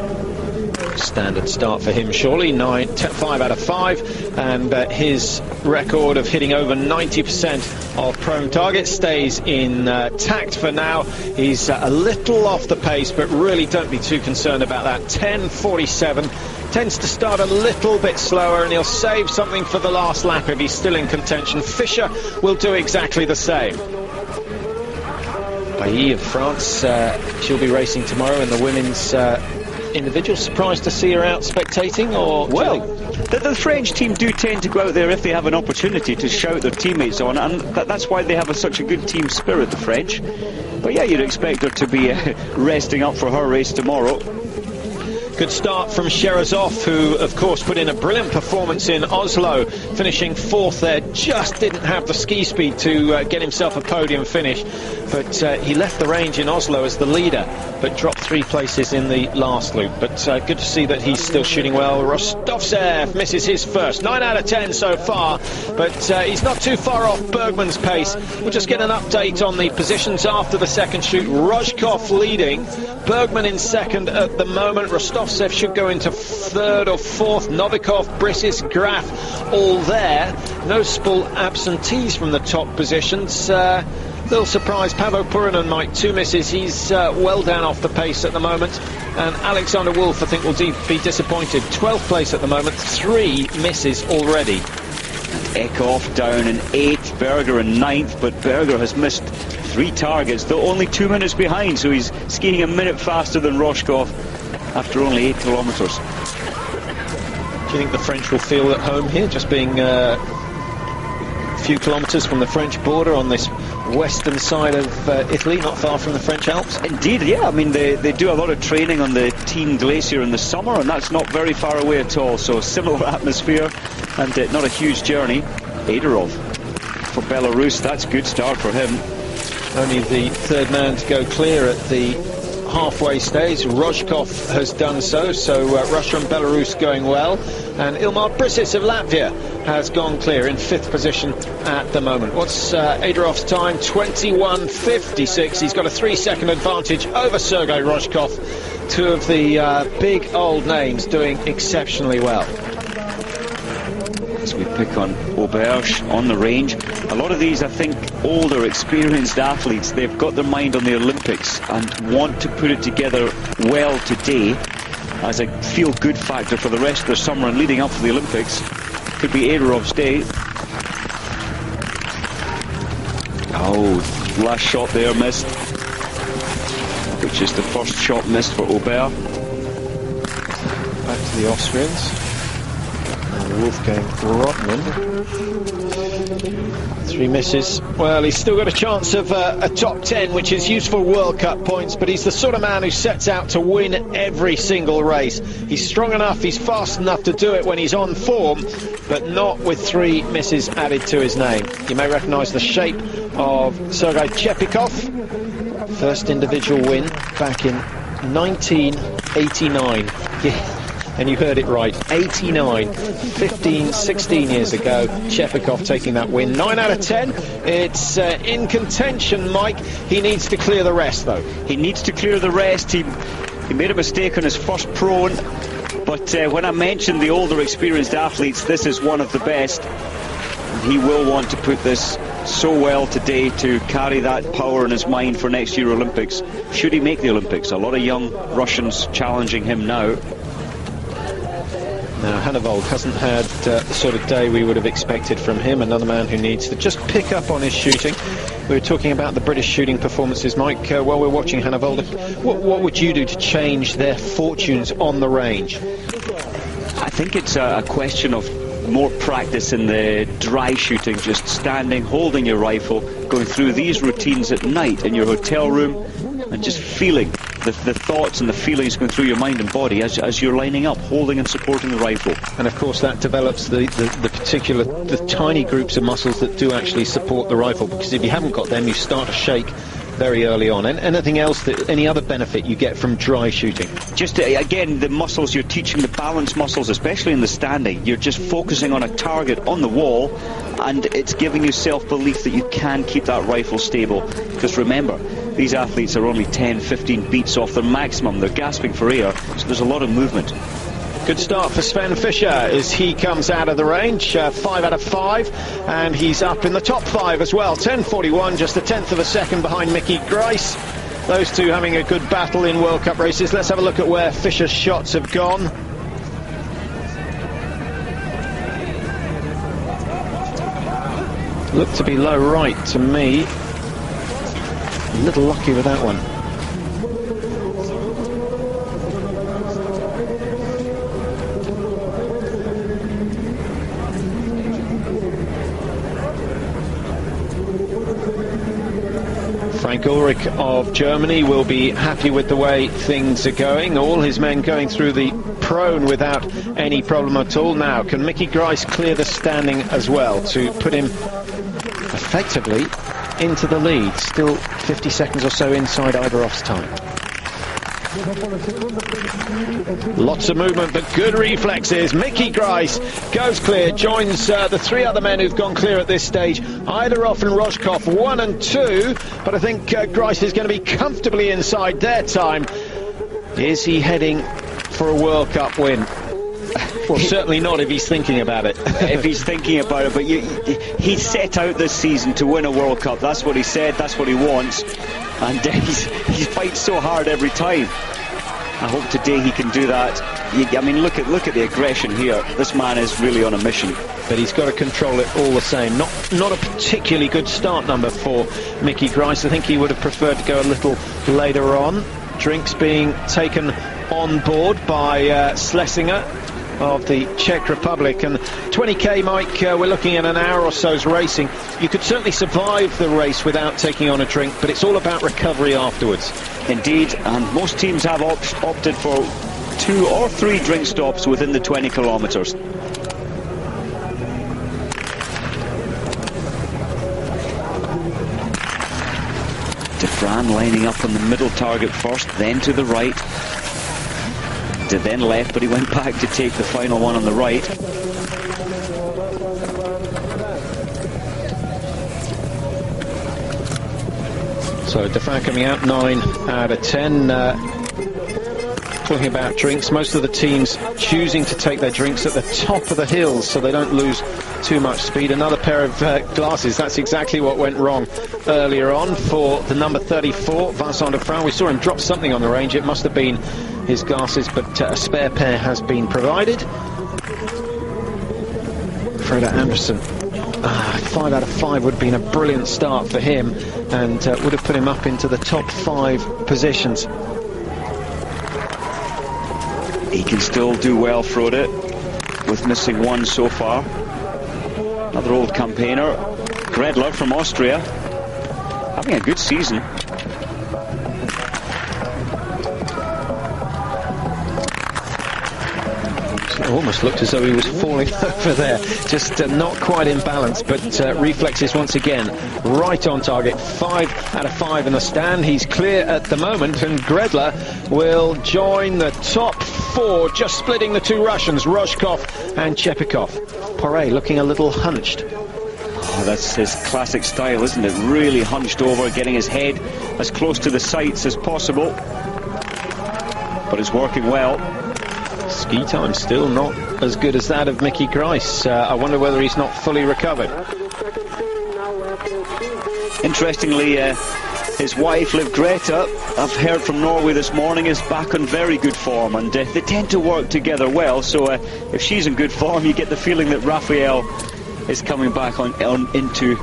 [SPEAKER 1] Standard start for him, surely. 5 out of 5, and his record of hitting over 90% of prone targets stays intact for now. He's a little off the pace, but really don't be too concerned about that. 10:47, tends to start a little bit slower, and he'll save something for the last lap if he's still in contention. Fischer will do exactly the same. Bailly of France, she'll be racing tomorrow in the women's individual. Surprised to see her out spectating, or?
[SPEAKER 2] Well, the French team do tend to go out there if they have an opportunity to shout their teammates on, and that's why they have such a good team spirit, the French. But yeah, you'd expect her to be resting up for her race tomorrow.
[SPEAKER 1] Good start from Sherazov, who of course put in a brilliant performance in Oslo, finishing 4th there. Just didn't have the ski speed to get himself a podium finish, but he left the range in Oslo as the leader, but dropped 3 places in the last loop. But good to see that he's still shooting well. Rostovtsev misses his first, 9 out of 10 so far, but he's not too far off Bergman's pace. We'll just get an update on the positions after the second shoot. Rojkov leading, Bergman in second at the moment. Rostovtsev should go into 3rd or 4th. Novikov, Brissis, Graf all there. No Spul absentees from the top positions. Little surprise, Paavo Purinen, Mike, 2 misses. He's well down off the pace at the moment. And Alexander Wolf, I think, will be disappointed. 12th place at the moment, 3 misses already.
[SPEAKER 2] Eckhoff down in 8th, Berger in 9th, but Berger has missed 3 targets, though only 2 minutes behind, so he's skiing a minute faster than Roshkov after only 8 kilometres.
[SPEAKER 1] Do you think the French will feel at home here, just being a few kilometres from the French border on this western side of Italy, not far from the French Alps?
[SPEAKER 2] Indeed, yeah. I mean, they do a lot of training on the Teen Glacier in the summer, and that's not very far away at all, so similar atmosphere and not a huge journey. Aderov for Belarus, that's a good start for him.
[SPEAKER 1] Only the third man to go clear at the halfway stage. Roshkov has done so, Russia and Belarus going well, and Ilmar Brisis of Latvia has gone clear in 5th position at the moment. What's Aderov's time? 21:56. He's got a 3-second advantage over Sergei Roshkov. 2 of the big old names doing exceptionally well.
[SPEAKER 2] As we pick on Auberge on the range, a lot of these, I think, older, experienced athletes, they've got their mind on the Olympics and want to put it together well today as a feel-good factor for the rest of the summer and leading up to the Olympics. Could be Aderov's day. Oh, last shot there missed, which is the first shot missed for Auberge.
[SPEAKER 1] Back to the Austrians. Wolfgang Rodman. 3 misses. Well, he's still got a chance of a top 10, which is useful World Cup points, but he's the sort of man who sets out to win every single race. He's strong enough, he's fast enough to do it when he's on form, but not with 3 misses added to his name. You may recognise the shape of Sergei Chepikov. First individual win back in 1989. Yeah. And you heard it right, 89, 15, 16 years ago, Chepikov taking that win. 9 out of 10, it's in contention, Mike. He needs to clear the rest, though.
[SPEAKER 2] He needs to clear the rest. He made a mistake on his first prone, but when I mentioned the older, experienced athletes, this is one of the best. He will want to put this so well today to carry that power in his mind for next year Olympics. Should he make the Olympics? A lot of young Russians challenging him now.
[SPEAKER 1] Now, Hannavold hasn't had the sort of day we would have expected from him. Another man who needs to just pick up on his shooting. We were talking about the British shooting performances, Mike, while we're watching Hannavold. What would you do to change their fortunes on the range?
[SPEAKER 2] I think it's a question of more practice in the dry shooting, just standing, holding your rifle, going through these routines at night in your hotel room, and just feeling the thoughts and the feelings going through your mind and body as you're lining up, holding and supporting the rifle.
[SPEAKER 1] And of course that develops the tiny groups of muscles that do actually support the rifle, because if you haven't got them, you start to shake very early on. And anything else, any other benefit you get from dry shooting?
[SPEAKER 2] Just again, the muscles, you're teaching the balance muscles, especially in the standing. You're just focusing on a target on the wall, and it's giving you self-belief that you can keep that rifle stable. Because remember, these athletes are only 10, 15 beats off their maximum. They're gasping for air, so there's a lot of movement.
[SPEAKER 1] Good start for Sven Fischer as he comes out of the range. 5 out of 5, and he's up in the top 5 as well. 10:41, just a tenth of a second behind Mickey Grice. Those two having a good battle in World Cup races. Let's have a look at where Fischer's shots have gone. Looked to be low right to me. A little lucky with that one. Frank Ulrich of Germany will be happy with the way things are going. All his men going through the prone without any problem at all. Now, can Mickey Grice clear the standing as well to put him effectively into the lead? Still 50 seconds or so inside Eiderov's time. Lots of movement, but good reflexes. Mickey Grice goes clear, joins the 3 other men who've gone clear at this stage. Eiderov and Roshkov 1 and 2, but I think Grice is going to be comfortably inside their time. Is he heading for a World Cup win? Well, certainly not if he's thinking about it.
[SPEAKER 2] If he's thinking about it, but he set out this season to win a World Cup. That's what he said, that's what he wants, and he fights so hard every time. I hope today he can do that. I mean, look at the aggression here. This man is really on a mission.
[SPEAKER 1] But he's got to control it all the same. Not a particularly good start number for Mickey Grice. I think he would have preferred to go a little later on. Drinks being taken on board by Schlesinger of the Czech Republic. And 20k, Mike, we're looking at an hour or so's racing. You could certainly survive the race without taking on a drink, but it's all about recovery afterwards.
[SPEAKER 2] Indeed, and most teams have opted for 2 or 3 drink stops within the 20 kilometers. Fran lining up on the middle target first, then to the right, to then left, but he went back to take the final one on the right.
[SPEAKER 1] So Dauphin coming out 9 out of 10. Talking about drinks, most of the teams choosing to take their drinks at the top of the hills so they don't lose too much speed. Another pair of glasses. That's exactly what went wrong earlier on for the number 34, Vincent Dauphin. We saw him drop something on the range. It must have been his glasses, but a spare pair has been provided. Freda Anderson, 5 out of 5 would have been a brilliant start for him and would have put him up into the top 5 positions.
[SPEAKER 2] He can still do well, Frode, with missing 1 so far. Another old campaigner, Gredler from Austria, having a good season.
[SPEAKER 1] It almost looked as though he was falling over there, just not quite in balance, but reflexes once again right on target. 5 out of 5 in the stand. He's clear at the moment, and Gredler will join the top 4, just splitting the 2 Russians, Rozhkov and Chepikov. Poiré looking a little hunched.
[SPEAKER 2] Oh, that's his classic style, isn't it? Really hunched over, getting his head as close to the sights as possible. But it's working well.
[SPEAKER 1] Ski time still not as good as that of Mickey Grice. I wonder whether he's not fully recovered.
[SPEAKER 2] Interestingly, his wife, Liv Greta, I've heard from Norway this morning, is back on very good form, and they tend to work together well. So if she's in good form, you get the feeling that Raphael is coming back into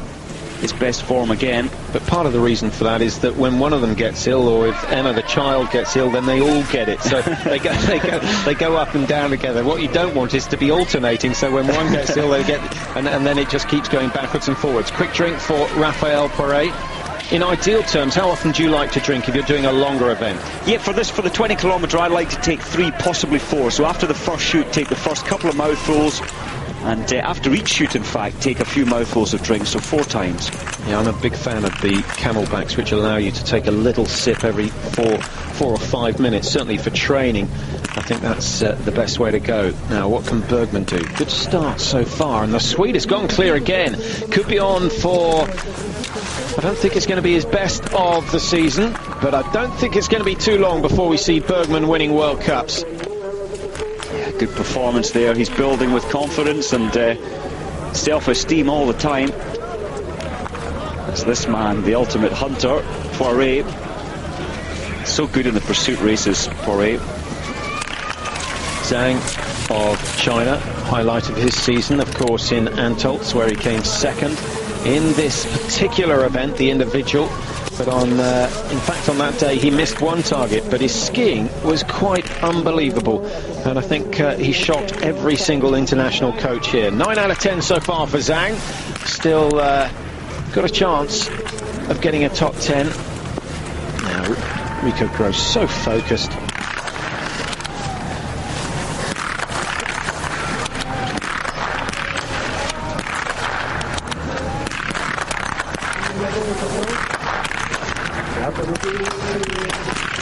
[SPEAKER 2] his best form again.
[SPEAKER 1] But part of the reason for that is that when one of them gets ill, or if Emma the child gets ill, then they all get it. So they go up and down together. What you don't want is to be alternating, so when one gets ill they get, and then it just keeps going backwards and forwards. Quick drink for Raphael Poiré. In ideal terms, how often do you like to drink if you're doing a longer event?
[SPEAKER 2] Yeah, for the 20 kilometre, I like to take 3, possibly 4. So after the first shoot, take the first couple of mouthfuls, and after each shoot, in fact, take a few mouthfuls of drink, so 4 times.
[SPEAKER 1] Yeah, I'm a big fan of the camelbacks, which allow you to take a little sip every 4 or 5 minutes. Certainly for training, I think that's the best way to go. Now, what can Bergman do? Good start so far, and the Swede has gone clear again. Could be on for... I don't think it's going to be his best of the season, but I don't think it's going to be too long before we see Bergman winning World Cups.
[SPEAKER 2] Yeah, good performance there. He's building with confidence and self-esteem all the time. As this man, the ultimate hunter, Poiré. So good in the pursuit races, Poiré.
[SPEAKER 1] Zhang of China, highlight of his season, of course, in Antolz, where he came second in this particular event, the individual. But in fact on that day he missed 1 target, but his skiing was quite unbelievable, and I think he shocked every single international coach here. 9 out of 10 so far for Zhang. Still got a chance of getting a top 10. Now Rico grows so focused.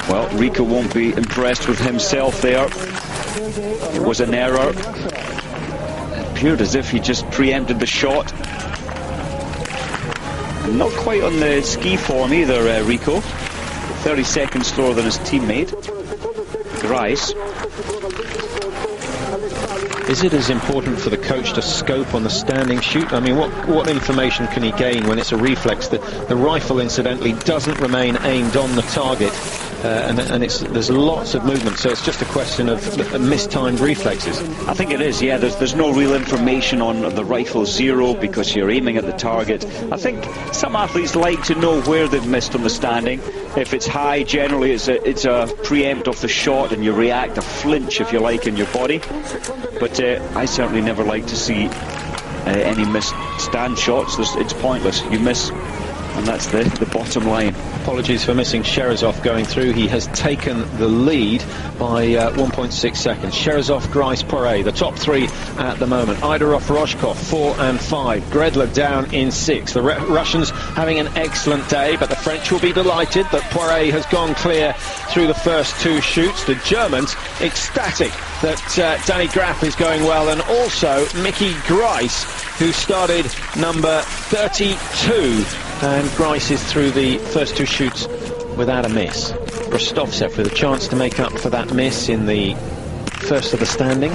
[SPEAKER 2] Well, Rico won't be impressed with himself there. It was an error. It appeared as if he just preempted the shot. Not quite on the ski form either, Rico. 30 seconds slower than his teammate, Grice.
[SPEAKER 1] Is it as important for the coach to scope on the standing shoot? I mean, what information can he gain when it's a reflex? The rifle, incidentally, doesn't remain aimed on the target. and there's lots of movement, so it's just a question of mistimed reflexes.
[SPEAKER 2] I think it is, yeah. There's no real information on the rifle zero because you're aiming at the target. I think some athletes like to know where they've missed on the standing. If it's high, generally it's a preempt of the shot, and you react, a flinch, if you like, in your body. But I certainly never like to see any missed stand shots. It's pointless. You miss, and that's the bottom line.
[SPEAKER 1] Apologies for missing Sherazov going through. He has taken the lead by 1.6 seconds. Sherazov, Grice, Poirier, the top three at the moment. Aidarov, Roshkov, 4 and 5. Gredler down in 6. The Russians having an excellent day, but the French will be delighted that Poirier has gone clear through the first 2 shoots. The Germans ecstatic that Danny Graf is going well, and also Mickey Grice, who started number 32. And Grice is through the first 2 shoots without a miss. Rostovtsev with a chance to make up for that miss in the first of the standing.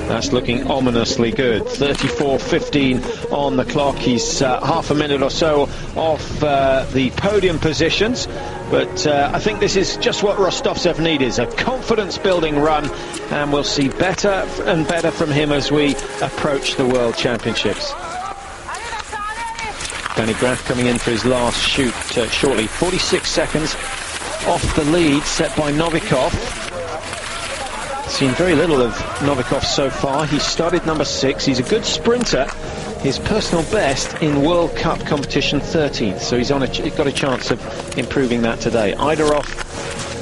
[SPEAKER 1] That's looking ominously good. 34.15 on the clock. He's half a minute or so off the podium positions. But I think this is just what Rostovtsev needed, a confidence-building run, and we'll see better and better from him as we approach the World Championships. Danny Graf coming in for his last shoot shortly. 46 seconds off the lead set by Novikov. Seen very little of Novikov so far. He started number 6. He's a good sprinter. His personal best in World Cup competition, 13th. So he's got a chance of improving that today. Aidarov.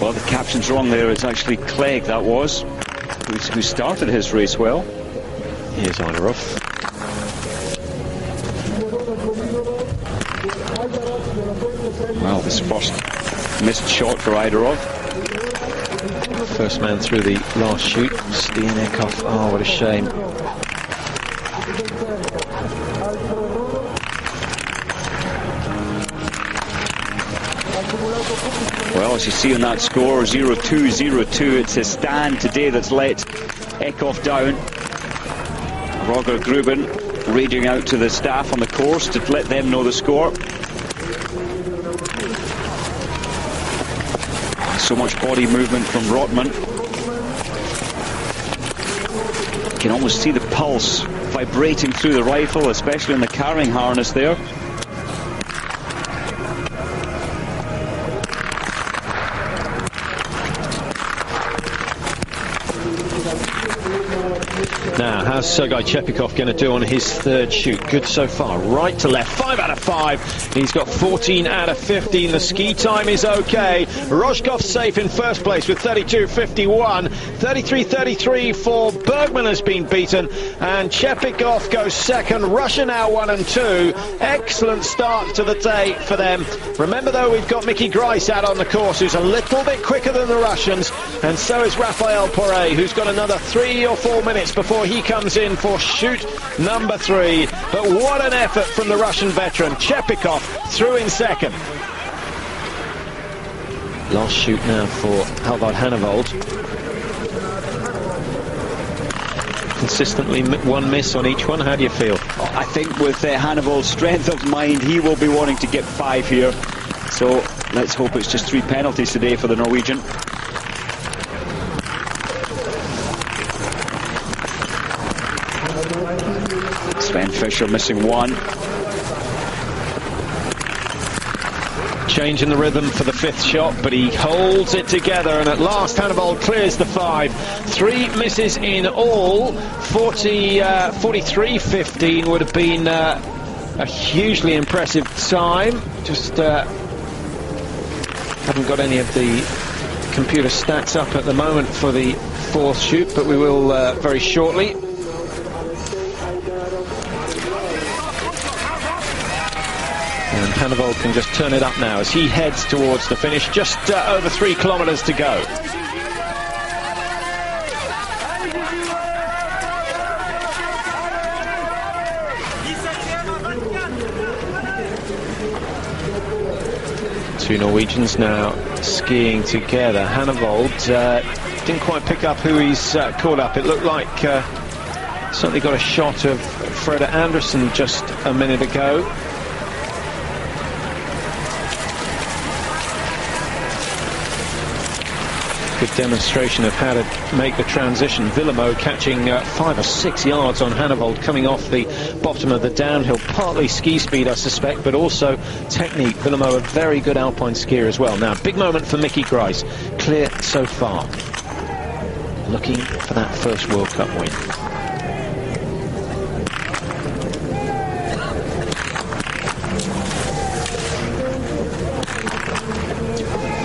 [SPEAKER 2] Well, the caption's wrong there. It's actually Clegg, that was, who started his race well.
[SPEAKER 1] Here's Aidarov.
[SPEAKER 2] Well, this first missed shot for Aidarov.
[SPEAKER 1] First man through the last shoot. Stianekov. Oh, what a shame.
[SPEAKER 2] Well, as you see on that score, 0-2-0-2, it's his stand today that's let Ekhoff down. Roger Gruben raging out to the staff on the course to let them know the score. So much body movement from Rotman. You can almost see the pulse vibrating through the rifle, especially in the carrying harness there.
[SPEAKER 1] Now, how's Sergei Chepikov going to do on his 3rd shoot? Good so far. Right to left. 5 out of 5. He's got 14 out of 15. The ski time is okay. Roshkov safe in first place with 32.51. 33.33 for Bergman has been beaten. And Chepikov goes second. Russia now 1 and 2. Excellent start to the day for them. Remember, though, we've got Mickey Grice out on the course, who's a little bit quicker than the Russians. And so is Raphael Poirier, who's got another 3 or 4 minutes before he comes in for shoot number 3. But what an effort from the Russian veteran. Chepikov through in second. Last shoot now for Halvard Hannevold. Consistently 1 miss on each one. How do you feel?
[SPEAKER 2] I think with Hannevold's strength of mind, he will be wanting to get 5 here. So let's hope it's just 3 penalties today for the Norwegian. Sven Fischer missing 1.
[SPEAKER 1] Change in the rhythm for the 5th shot, but he holds it together, and at last Hannevold clears the 5. 3 misses in all. 43.15 would have been a hugely impressive time. Just haven't got any of the computer stats up at the moment for the 4th shoot, but we will very shortly. And Hannevold can just turn it up now as he heads towards the finish. Just over 3 kilometers to go. Two Norwegians now skiing together. Hannevold didn't quite pick up who he's caught up. It looked like certainly got a shot of Freda Andersen just a minute ago. Good demonstration of how to make the transition. Villamo catching 5 or 6 yards on Hannevold coming off the bottom of the downhill. Partly ski speed, I suspect, but also technique. Villamo, a very good alpine skier as well. Now, big moment for Mickey Grice. Clear so far. Looking for that first World Cup win.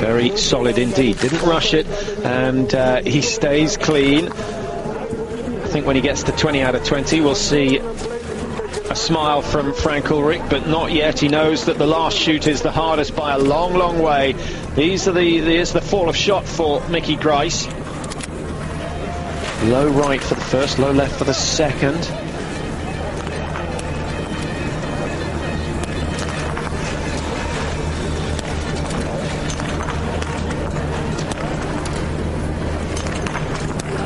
[SPEAKER 1] Very solid indeed. Didn't rush it, and he stays clean. I think when he gets to 20 out of 20, we'll see a smile from Frank Ulrich, but not yet. He knows that the last shoot is the hardest by a long, long way. Here's the fall of shot for Mickey Grice. Low right for the first, low left for the second.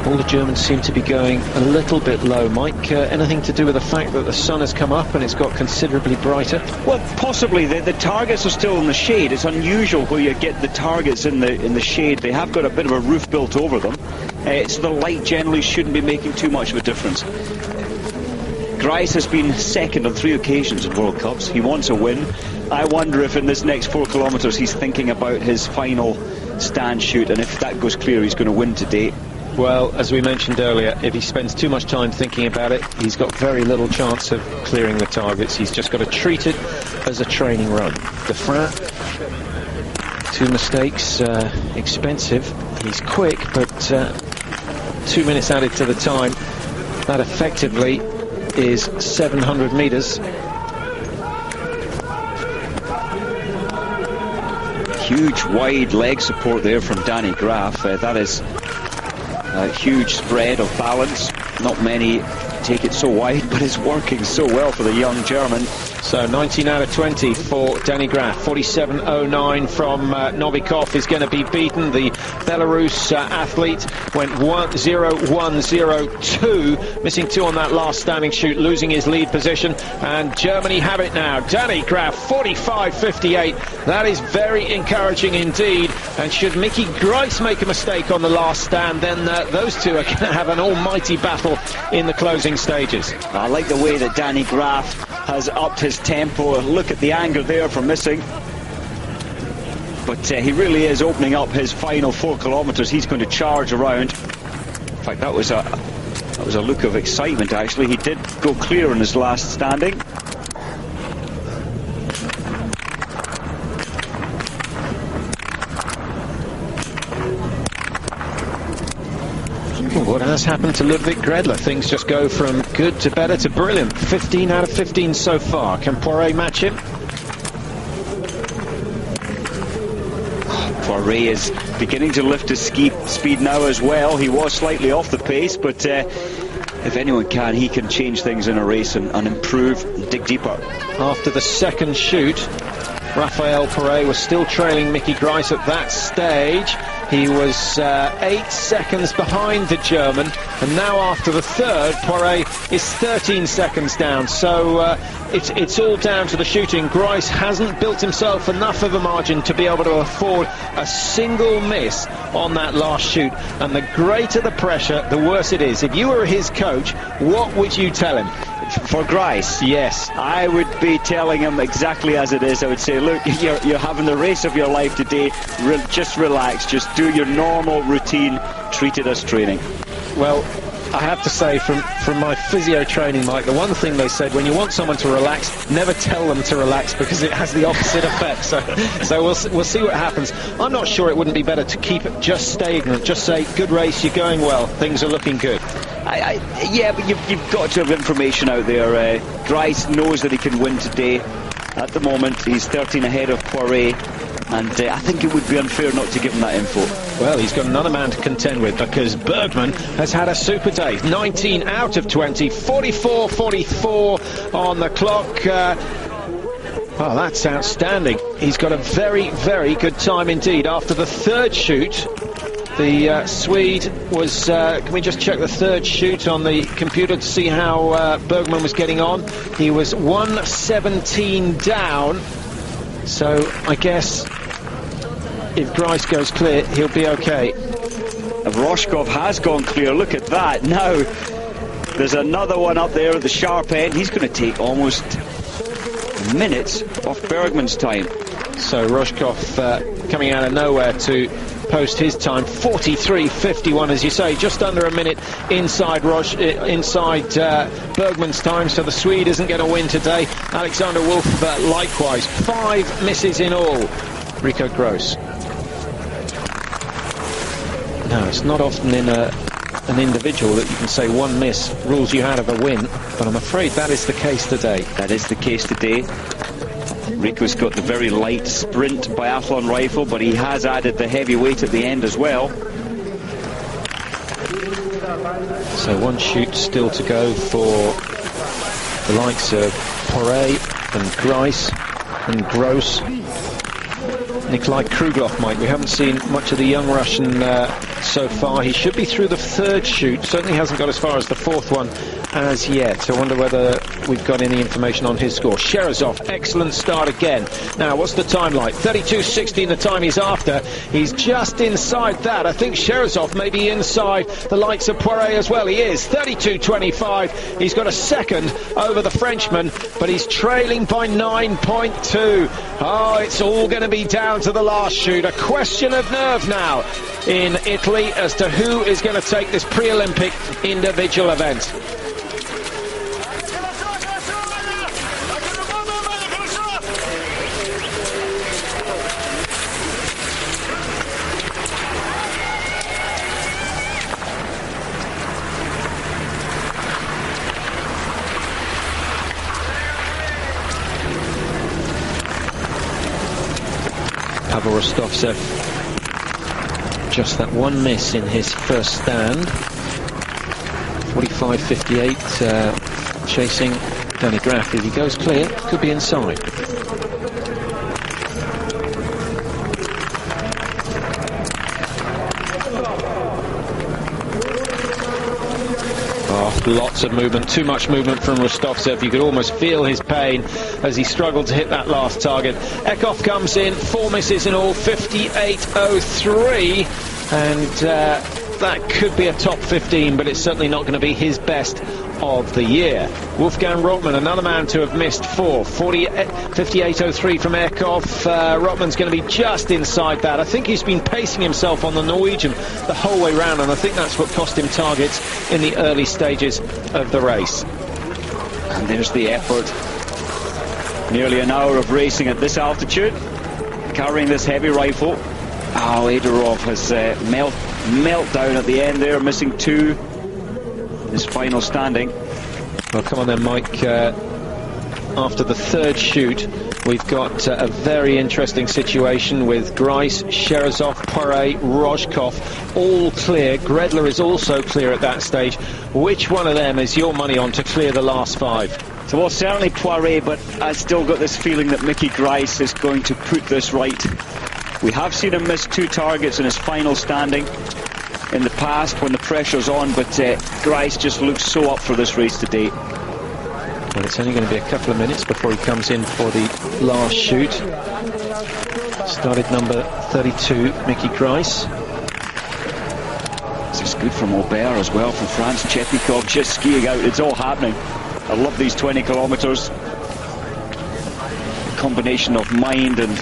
[SPEAKER 1] All the Germans seem to be going a little bit low. Mike, anything to do with the fact that the sun has come up and it's got considerably brighter?
[SPEAKER 2] Well, possibly. The targets are still in the shade. It's unusual where you get the targets in the shade. They have got a bit of a roof built over them. So the light generally shouldn't be making too much of a difference. Grice has been second on 3 occasions in World Cups. He wants a win. I wonder if in this next 4 kilometres he's thinking about his final stand shoot, and if that goes clear, he's going to win today.
[SPEAKER 1] Well, as we mentioned earlier, if he spends too much time thinking about it, he's got very little chance of clearing the targets. He's just got to treat it as a training run. Defra, 2 mistakes, expensive. He's quick, but 2 minutes added to the time. That effectively is 700 meters.
[SPEAKER 2] Huge wide leg support there from Danny Graf. That is a huge spread of balance. Not many take it so wide, but it's working so well for the young German.
[SPEAKER 1] So 19 out of 20 for Danny Graf. 47.09 from Novikov is going to be beaten. The Belarus athlete went 1:01.02, missing 2 on that last standing shoot, losing his lead position. And Germany have it now. Danny Graf, 45.58. That is very encouraging indeed. And should Mickey Grice make a mistake on the last stand, then those two are going to have an almighty battle in the closing stages.
[SPEAKER 2] I like the way that Danny Graf has upped his tempo. Look at the anger there for missing. But he really is opening up his final 4 kilometres. He's going to charge around. In fact, that was a look of excitement, actually. He did go clear in his last standing.
[SPEAKER 1] What has happened to Ludwig Gredler? Things just go from good to better to brilliant. 15 out of 15 so far. Can Poiré match him?
[SPEAKER 2] Poiré is beginning to lift his ski speed now as well. He was slightly off the pace, but if anyone can, he can change things in a race and improve and dig deeper.
[SPEAKER 1] After the second shoot, Raphael Poiré was still trailing Mickey Grice at that stage. He was 8 seconds behind the German, and now after the third, Poiré is 13 seconds down. So it's all down to the shooting. Grice hasn't built himself enough of a margin to be able to afford a single miss on that last shoot. And the greater the pressure, the worse it is. If you were his coach, what would you tell him?
[SPEAKER 2] For Grice?
[SPEAKER 1] Yes.
[SPEAKER 2] I would be telling him exactly as it is. I would say, look, you're having the race of your life today. Just relax. Just do your normal routine. Treat it as training.
[SPEAKER 1] Well, I have to say, from my physio training, Mike, the one thing they said, when you want someone to relax, never tell them to relax, because it has the opposite effect. So we'll see what happens. I'm not sure it wouldn't be better to just stay ignorant. Just say, good race, you're going well, things are looking good.
[SPEAKER 2] Yeah, but you've got to have information out there. Grice knows that he can win today. At the moment, he's 13 ahead of Poiré, and I think it would be unfair not to give him that info.
[SPEAKER 1] Well, he's got another man to contend with, because Bergman has had a super day. 19 out of 20, 44.44 on the clock. Oh, that's outstanding. He's got a very, very good time indeed. After the third shoot, the Swede was, can we just check the third shoot on the computer to see how Bergman was getting on? He was 1:17 down, so I guess if Grice goes clear, he'll be okay.
[SPEAKER 2] Roshkov has gone clear. Look at that. Now there's another one up there at the sharp end. He's going to take almost minutes off Bergman's time.
[SPEAKER 1] So Roshkov coming out of nowhere to post his time, 43.51, as you say, just under a minute inside Bergman's time. So the Swede isn't going to win today. Alexander Wolf likewise, 5 misses in all. Rico Gross. No, it's not often in an individual that you can say one miss rules you out of a win, but I'm afraid that is the case today.
[SPEAKER 2] That is the case today. Rico's got the very light sprint biathlon rifle, but he has added the heavy weight at the end as well.
[SPEAKER 1] So one shoot still to go for the likes of Poiré and Grice and Gross. Nikolai Kruglov, Mike. We haven't seen much of the young Russian so far. He should be through the 3rd shoot. Certainly hasn't got as far as the 4th one as yet. I wonder whether we've got any information on his score. Sherazov, excellent start again. Now, what's the time like? 32.16 the time he's after. He's just inside that. I think Sherazov may be inside the likes of Poiré as well. He is. 32.25. He's got a second over the Frenchman, but he's trailing by 9.2. Oh, it's all going to be down to the last shoot. A question of nerve now in Italy as to who is going to take this pre-Olympic individual event. Pavel Rostovtsev, just that one miss in his first stand. 45.58, chasing Danny Graff. If he goes clear, could be inside. Lots of movement, too much movement from Rostovtsev. You could almost feel his pain as he struggled to hit that last target. Ekhoff comes in, 4 misses in all, 58.03, and that could be a top 15, but it's certainly not going to be his best of the year. Wolfgang Rotman, another man to have missed 4. 58.03 from Ekhoff. Rotman's going to be just inside that. I think he's been pacing himself on the Norwegian the whole way round, and I think that's what cost him targets in the early stages of the race.
[SPEAKER 2] And there's the effort. Nearly an hour of racing at this altitude, carrying this heavy rifle. Oh, Adorov has meltdown at the end there, missing 2. His final standing.
[SPEAKER 1] Well, come on then, Mike. After the 3rd shoot, we've got a very interesting situation with Grice, Sherazov, Poiré, Rojkov all clear. Gredler is also clear at that stage. Which one of them is your money on to clear the last 5?
[SPEAKER 2] So, well, certainly Poiré, but I still got this feeling that Mickey Grice is going to put this right. We have seen him miss 2 targets in his final standing in the past when the pressure's on, but Grice just looks so up for this race today.
[SPEAKER 1] Well, it's only going to be a couple of minutes before he comes in for the last shoot. Started number 32, Mickey Grice.
[SPEAKER 2] This is good from Aubert as well, from France. Chepikov just skiing out. It's all happening. I love these 20 kilometers. A combination of mind and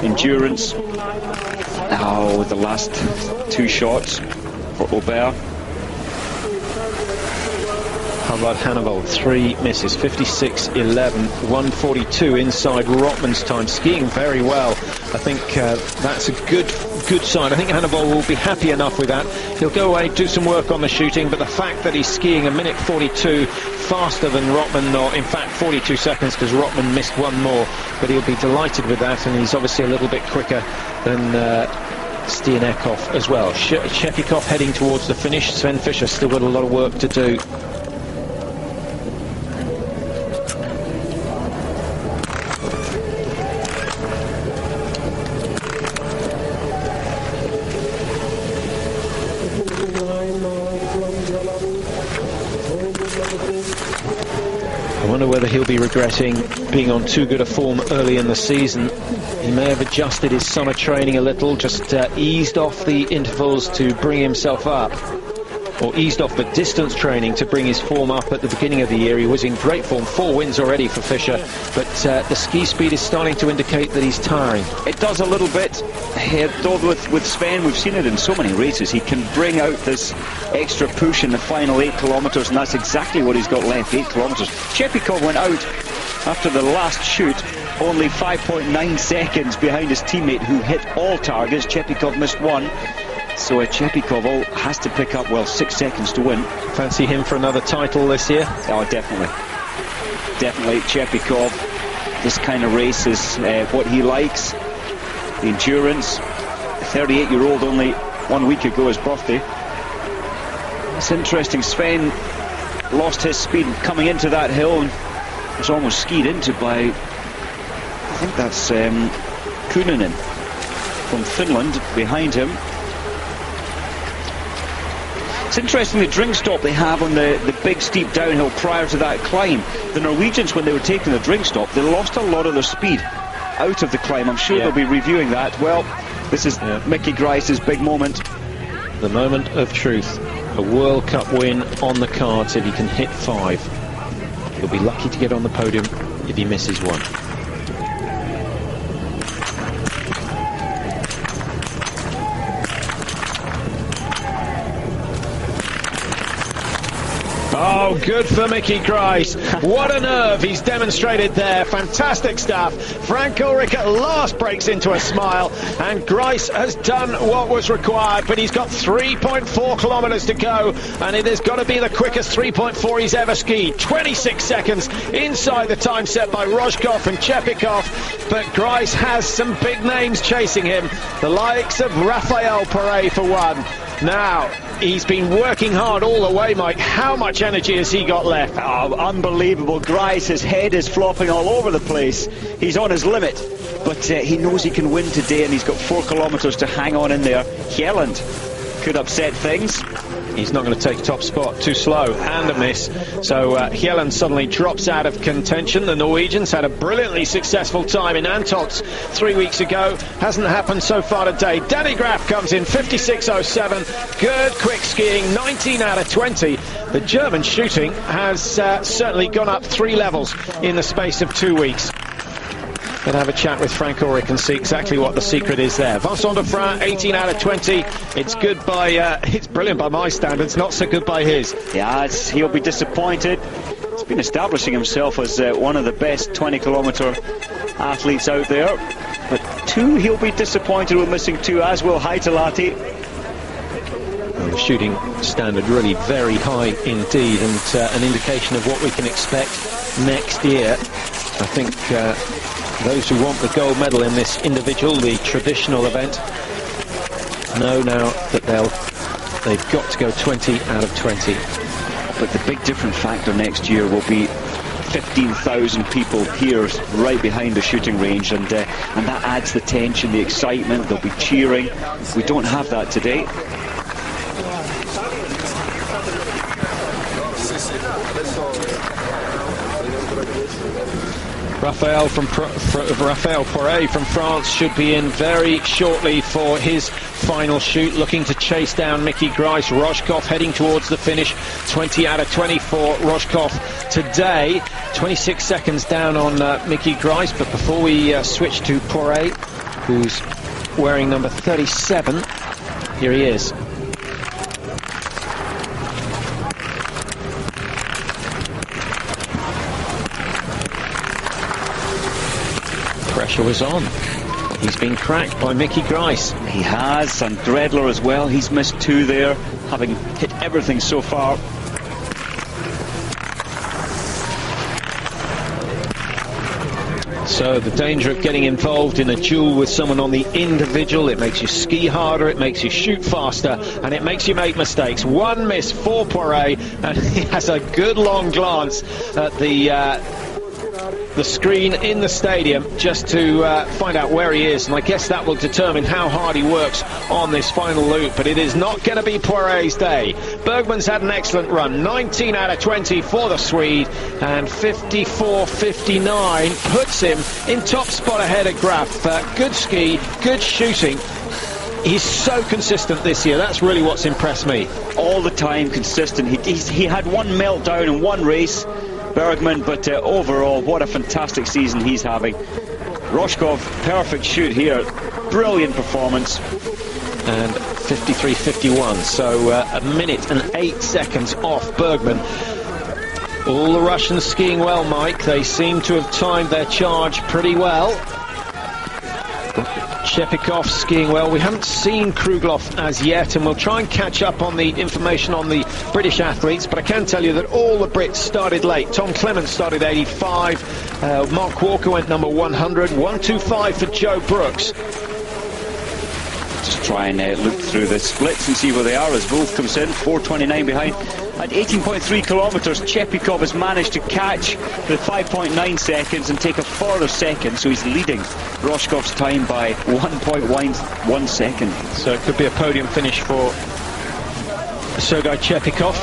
[SPEAKER 2] endurance. Now with the last 2 shots for Aubert.
[SPEAKER 1] How about Hannibal? 3 misses, 56.11, 142 inside Rotman's time. Skiing very well. I think that's a good sign. I think Hannibal will be happy enough with that. He'll go away, do some work on the shooting, but the fact that he's skiing a minute 42 faster than Rotman, or in fact 42 seconds, because Rotman missed 1 more, but he'll be delighted with that, and he's obviously a little bit quicker than Stian Ekhoff as well. Chepikov heading towards the finish. Sven Fischer still got a lot of work to do. wonder whether he'll be regretting being on too good a form early in the season. He may have adjusted his summer training a little, just eased off the intervals to bring himself up, or eased off the distance training to bring his form up at the beginning of the year. He was in great form, 4 wins already for Fischer, but the ski speed is starting to indicate that he's tiring.
[SPEAKER 2] It does a little bit. Though with Sven, we've seen it in so many races, he can bring out this extra push in the final 8 kilometres, and that's exactly what he's got left, 8 kilometres. Chepikov went out after the last shoot, only 5.9 seconds behind his teammate who hit all targets. Chepikov missed one. So Chepikov has to pick up, well, 6 seconds to win.
[SPEAKER 1] Fancy him for another title this year?
[SPEAKER 2] Oh, definitely. Definitely, Chepikov. This kind of race is what he likes. The endurance. 38-year-old, only 1 week ago, his birthday. It's interesting, Sven lost his speed coming into that hill and was almost skied into by, I think that's Kunninen from Finland behind him. It's interesting the drink stop they have on the big steep downhill prior to that climb. The Norwegians, when they were taking the drink stop, they lost a lot of their speed out of the climb. I'm sure they'll be reviewing that. Well, this is Mickey Grice's big moment.
[SPEAKER 1] The moment of truth. A World Cup win on the cards if he can hit 5. He'll be lucky to get on the podium if he misses 1. Oh, good for Mickey Grice. What a nerve he's demonstrated there. Fantastic stuff. Frank Ulrich at last breaks into a smile, and Grice has done what was required, but he's got 3.4 kilometers to go, and it has got to be the quickest 3.4 he's ever skied. 26 seconds inside the time set by Rojkov and Chepikov, but Grice has some big names chasing him, the likes of Raphael Perret for one. Now, he's been working hard all the way, Mike. How much energy has he got left?
[SPEAKER 2] Oh, unbelievable. Grice, his head is flopping all over the place. He's on his limit, but he knows he can win today, and he's got 4 kilometers to hang on in there. Hjelland could upset things.
[SPEAKER 1] He's not going to take top spot, too slow, and a miss. So Hjelland suddenly drops out of contention. The Norwegians had a brilliantly successful time in Antots 3 weeks ago. Hasn't happened so far today. Danny Graff comes in 56.07. Good quick skiing, 19 out of 20. The German shooting has certainly gone up 3 levels in the space of 2 weeks. Gonna have a chat with Frank Ulrich and see exactly what the secret is there. Vincent Defrain, 18 out of 20. It's good by, it's brilliant by my standards, not so good by his.
[SPEAKER 2] Yeah, he'll be disappointed. He's been establishing himself as one of the best 20-kilometer athletes out there. But 2, he'll be disappointed with missing 2, as will Haitalahti.
[SPEAKER 1] Well, the shooting standard really very high indeed, and an indication of what we can expect next year. I think those who want the gold medal in this individual, the traditional event, know now that they've got to go 20 out of 20.
[SPEAKER 2] But the big different factor next year will be 15,000 people here right behind the shooting range, and that adds the tension, the excitement. They'll be cheering. We don't have that today.
[SPEAKER 1] Raphael Perret from France should be in very shortly for his final shoot, looking to chase down Mickey Grice. Rojkov heading towards the finish, 20 out of 20 for Rojkov today. 26 seconds down on Mickey Grice, but before we switch to Perret, who's wearing number 37, here he is. Pressure was on. He's been cracked by Mickey Grice.
[SPEAKER 2] He has, and Dredler as well. He's missed 2 there, having hit everything so far.
[SPEAKER 1] So the danger of getting involved in a duel with someone on the individual, it makes you ski harder, it makes you shoot faster, and it makes you make mistakes. 1 miss for Perret, and he has a good long glance at the the screen in the stadium just to find out where he is, and I guess that will determine how hard he works on this final loop. But it is not going to be Poiret's day. Bergman's had an excellent run, 19 out of 20 for the Swede, and 54.59 puts him in top spot ahead of Graf. Good ski, good shooting. He's so consistent this year. That's really what's impressed me.
[SPEAKER 2] All the time consistent. He had one meltdown in one race, Bergman, but overall, what a fantastic season he's having. Roshkov, perfect shoot here. Brilliant performance.
[SPEAKER 1] And 53.51, so a minute and 8 seconds off Bergman. All the Russians skiing well, Mike. They seem to have timed their charge pretty well. Chepikov skiing well. We haven't seen Kruglov as yet, and we'll try and catch up on the information on the British athletes, but I can tell you that all the Brits started late. Tom Clement started 85, Mark Walker went number 100, 125 for Joe Brooks.
[SPEAKER 2] Just try and look through the splits and see where they are as Wolf comes in, 4:29 behind. At 18.3 kilometres, Chepikov has managed to catch the 5.9 seconds and take a further second, so he's leading Roshkov's time by 1.1 second.
[SPEAKER 1] So it could be a podium finish for Sergei Chepikov.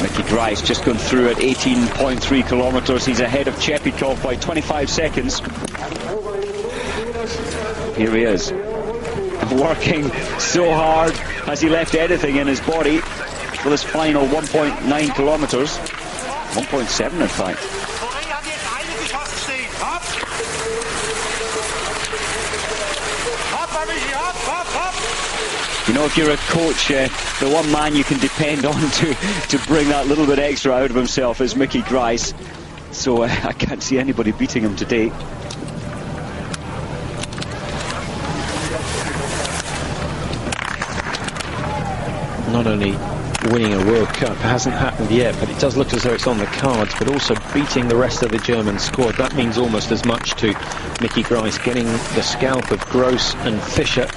[SPEAKER 2] Mickey Grice just gone through at 18.3 kilometres. He's ahead of Chepikov by 25 seconds. Here he is, working so hard. Has he left anything in his body for this final 1.9 kilometres? 1.7 in fact. You know, if you're a coach, the one man you can depend on to bring that little bit extra out of himself is Mickey Grice. So I can't see anybody beating him today.
[SPEAKER 1] Not only winning a World Cup, hasn't happened yet, but it does look as though it's on the cards, but also beating the rest of the German squad. That means almost as much to Mickey Grice, getting the scalp of Gross and Fischer,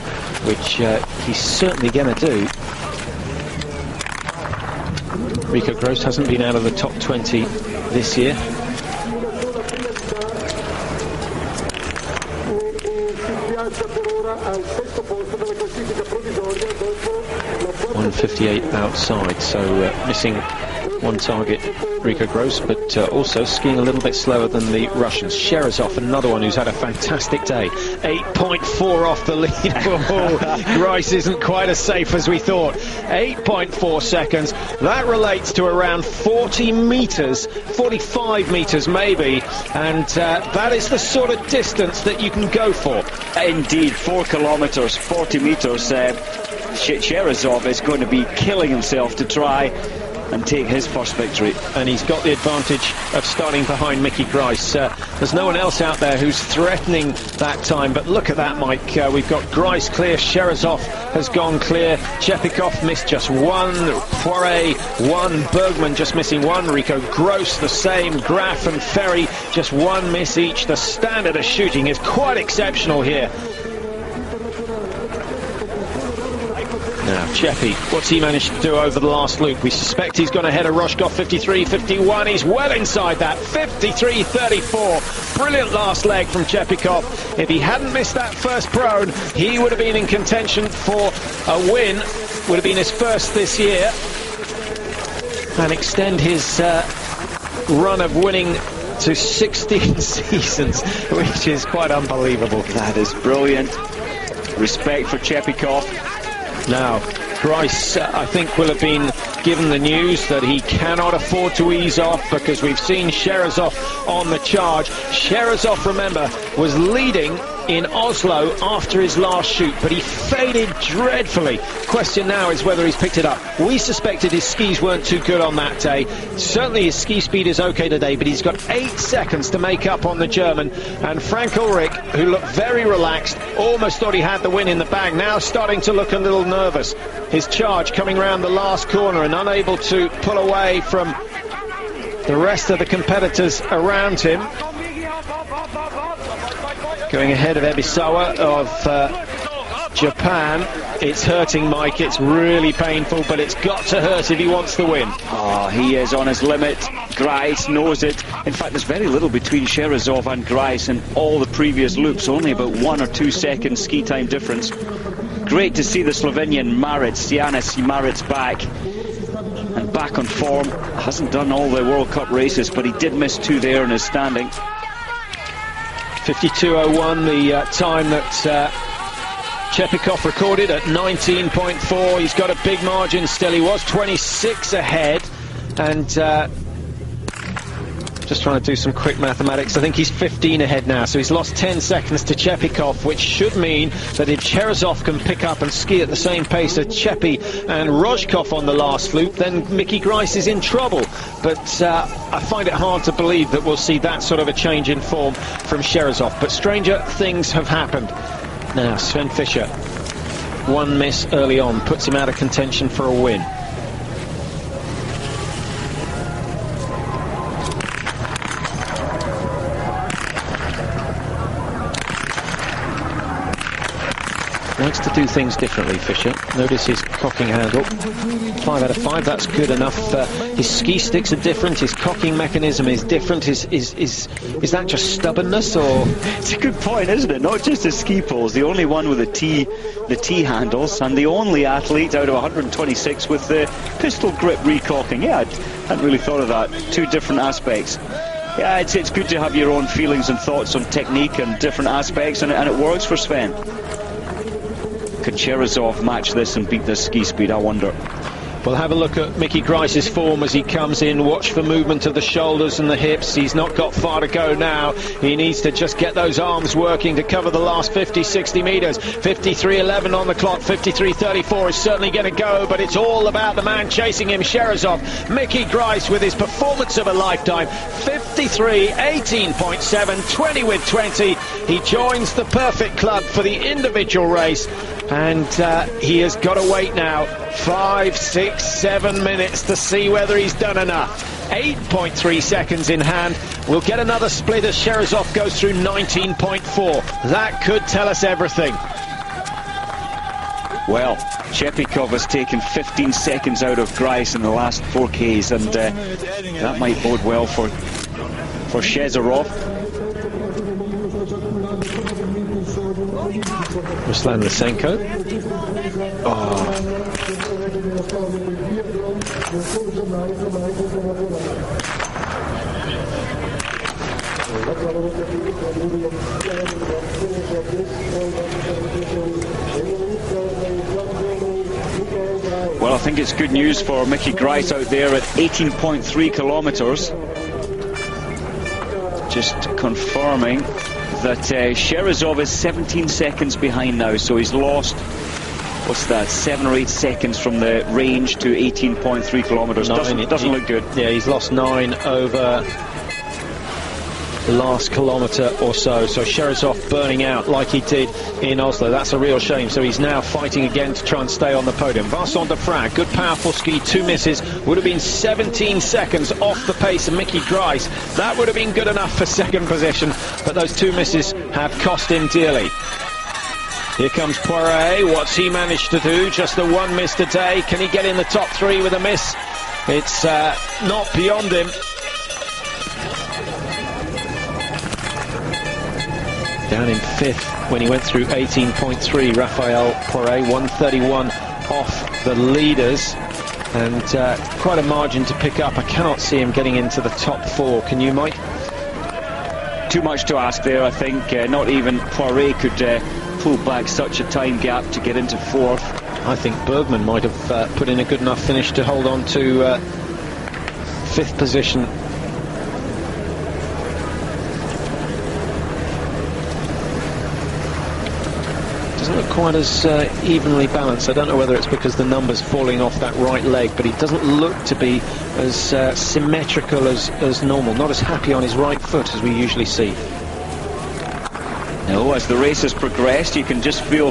[SPEAKER 1] which he's certainly going to do. Rico Gross hasn't been out of the top 20 this year. 158 outside, so missing one target, Rico Gross, but also skiing a little bit slower than the Russians. Sherazov, another one who's had a fantastic day, 8.4 off the lead. Grice isn't quite as safe as we thought. 8.4 seconds. That relates to around 40 metres, 45 metres maybe, and that is the sort of distance that you can go for.
[SPEAKER 2] Indeed, 4 kilometres, 40 metres. Sherazov is going to be killing himself to try and take his first victory.
[SPEAKER 1] And he's got the advantage of starting behind Mickey Grice. There's no one else out there who's threatening that time, but look at that, Mike. We've got Grice clear, Sherazov has gone clear, Chepikov missed just one, Poiret one, Bergman just missing one, Rico Gross the same, Graf and Ferry just one miss each. The standard of shooting is quite exceptional here. Now, Cheppy, what's he managed to do over the last loop? We suspect he's gone ahead of Roshkov, 53.51. He's well inside that, 53.34. Brilliant last leg from Chepikov. If he hadn't missed that first prone, he would have been in contention for a win. Would have been his first this year. And extend his run of winning to 16 seasons, which is quite unbelievable.
[SPEAKER 2] That is brilliant. Respect for Chepikov.
[SPEAKER 1] Now, Grice, I think, will have been given the news that he cannot afford to ease off, because we've seen Sherazov on the charge. Sherazov, remember, was leading in Oslo after his last shoot, but he faded dreadfully. Question now is whether he's picked it up. We suspected his skis weren't too good on that day. Certainly his ski speed is okay today, but he's got 8 seconds to make up on the German. And Frank Ulrich, who looked very relaxed, almost thought he had the win in the bag, now starting to look a little nervous. His charge coming around the last corner and unable to pull away from the rest of the competitors around him. Going ahead of Ebisawa of Japan. It's hurting Mike, it's really painful, but it's got to hurt if he wants the win.
[SPEAKER 2] Oh, he is on his limit. Grice knows it. In fact, there's very little between Cherezov and Grice in all the previous loops, only about 1 or 2 seconds ski time difference. Great to see the Slovenian Maritz, Janis Maritz back. And back on form. Hasn't done all the World Cup races, but he did miss 2 there in his standing.
[SPEAKER 1] 52.01, the time that Chepikov recorded at 19.4. He's got a big margin still. He was 26 ahead, and just trying to do some quick mathematics. I think he's 15 ahead now, so he's lost 10 seconds to Chepikov, which should mean that if Cherezov can pick up and ski at the same pace as Chepi and Rojkov on the last loop, then Mickey Grice is in trouble. But I find it hard to believe that we'll see that sort of a change in form from Cherezov. But stranger things have happened. Now, Sven Fischer, 1 miss early on, puts him out of contention for a win. Likes to do things differently, Fischer. Notice his cocking handle. 5 out of 5, that's good enough. His ski sticks are different, his cocking mechanism is different. Is that just stubbornness, or...?
[SPEAKER 2] It's a good point, isn't it? Not just his ski poles, the only one with the T handles, and the only athlete out of 126 with the pistol grip recocking. Yeah, I hadn't really thought of that. 2 different aspects. Yeah, it's good to have your own feelings and thoughts on technique and different aspects, and it works for Sven. Can Cherezov match this and beat this ski speed, I wonder?
[SPEAKER 1] We'll have a look at Mickey Grice's form as he comes in. Watch for movement of the shoulders and the hips. He's not got far to go now. He needs to just get those arms working to cover the last 50, 60 metres. 53.11 on the clock. 53.34 is certainly going to go, but it's all about the man chasing him, Cherezov. Mickey Grice with his performance of a lifetime. 53, 18.7, 20 with 20. He joins the perfect club for the individual race. And he has got to wait now 5, 6, 7 minutes to see whether he's done enough. 8.3 seconds in hand. We'll get another split as Cherezov goes through 19.4. That could tell us everything.
[SPEAKER 2] Well, Chepikov has taken 15 seconds out of Grice in the last 4Ks, and that might bode well for Cherezov.
[SPEAKER 1] Ruslan Lysenko.
[SPEAKER 2] Well, I think it's good news for Mickey Grice out there at 18.3 kilometres. Just confirming that Cherezov is 17 seconds behind now, so he's lost, what's that, 7 or 8 seconds from the range to 18.3 kilometres. Doesn't look good.
[SPEAKER 1] Yeah, he's lost 9 over the last kilometre or so. So Cherezov burning out like he did in Oslo. That's a real shame. So he's now fighting again to try and stay on the podium. Vincent Defrag, good powerful ski, 2 misses, would have been 17 seconds off the pace of Mickey Grice. That would have been good enough for second position, but those 2 misses have cost him dearly. Here comes Poiret. What's he managed to do? Just the 1 miss today. Can he get in the top 3 with a miss? It's not beyond him. Down in 5th when he went through 18.3, Raphael Poiret, 131 off the leaders, and quite a margin to pick up. I cannot see him getting into the top 4. Can you, Mike?
[SPEAKER 2] Too much to ask there, I think. Not even Poiret could pull back such a time gap to get into 4th.
[SPEAKER 1] I think Bergman might have put in a good enough finish to hold on to 5th position. Doesn't look quite as evenly balanced. I don't know whether it's because the number's falling off that right leg, but he doesn't look to be as symmetrical as normal. Not as happy on his right foot as we usually see.
[SPEAKER 2] No, as the race has progressed, you can just feel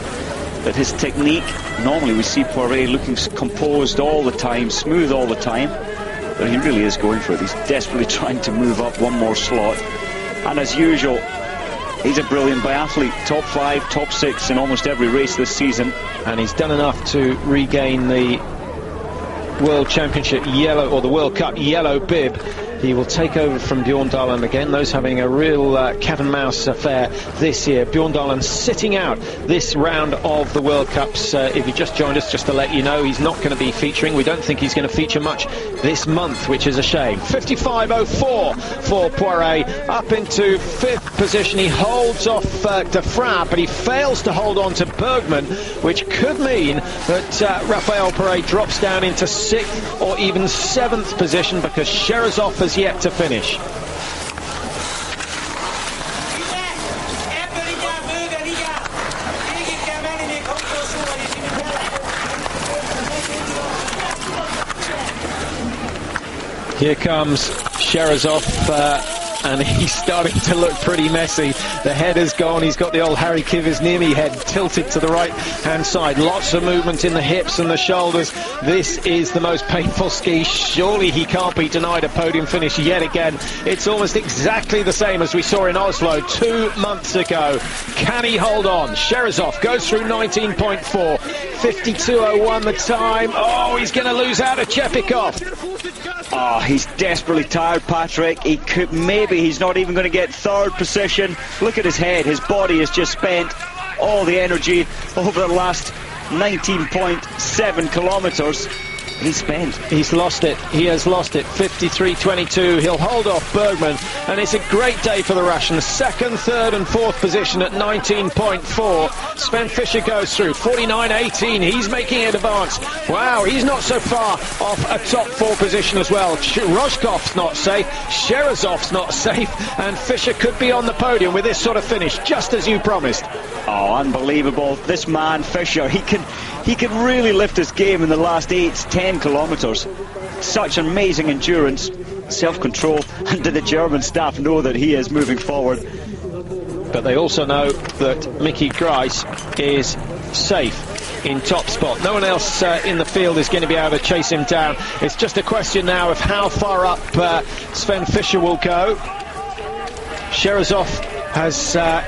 [SPEAKER 2] that his technique, normally we see Poiret looking composed all the time, smooth all the time, but he really is going for it. He's desperately trying to move up 1 more slot, and as usual, He's a brilliant biathlete, top 5, top 6 in almost every race this season.
[SPEAKER 1] And he's done enough to regain the World Championship yellow, or the World Cup yellow bib. He will take over from Bjorn Dahlund again, those having a real cat and mouse affair this year. Bjorn Dahlund sitting out this round of the World Cups. If you just joined us, just to let you know, he's not going to be featuring. We don't think he's going to feature much this month, which is a shame. 55.04 for Poiret, up into 5th position. He holds off De Frap, but he fails to hold on to Bergman, which could mean that Raphael Poiret drops down into 6th or even 7th position, because Sherazov has yet to finish. Here comes Sherazov, and he's starting to look pretty messy. The head is gone. He's got the old Harry Kivers-Niemi head tilted to the right-hand side. Lots of movement in the hips and the shoulders. This is the most painful ski. Surely he can't be denied a podium finish yet again. It's almost exactly the same as we saw in Oslo 2 months ago. Can he hold on? Sherazov goes through 19.4. 52.01 the time. Oh, he's going to lose out to Chepikov.
[SPEAKER 2] Oh, he's desperately tired, Patrick. He could, maybe he's not even going to get 3rd position. Look at his head. His body has just spent all the energy over the last 19.7 kilometers. He's lost it. He has lost it. 53.22. He'll hold off Bergman, and it's a great day for the Russians. 2nd, 3rd and 4th position at 19.4. Sven Fischer goes through 49.18. He's making an advance. Wow, he's not so far off a top 4 position as well. Rojkov's not safe, Sherazov's not safe, and Fischer could be on the podium with this sort of finish, just as you promised. Oh, unbelievable. This man, Fischer, he can really lift his game in the last 8-10 kilometers. Such amazing endurance, self-control, and the German staff know that he is moving forward.
[SPEAKER 1] But they also know that Mickey Grice is safe in top spot. No one else in the field is going to be able to chase him down. It's just a question now of how far up Sven Fischer will go. Sherazov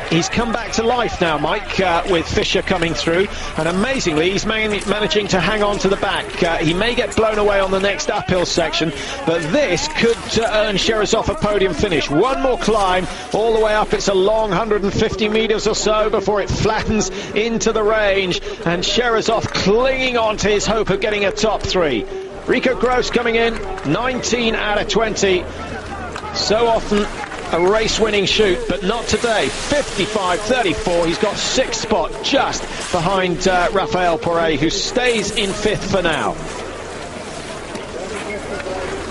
[SPEAKER 1] he's come back to life now, Mike, with Fischer coming through, and amazingly he's managing to hang on to the back. He may get blown away on the next uphill section, but this could earn Sherazov a podium finish. One more climb all the way up. It's a long 150 meters or so before it flattens into the range, and Sherazov clinging on to his hope of getting a top 3. Rico Gross coming in, 19 out of 20. So often a race-winning shoot, but not today. 55.34. He's got 6th spot, just behind Raphael Poiret, who stays in 5th for now.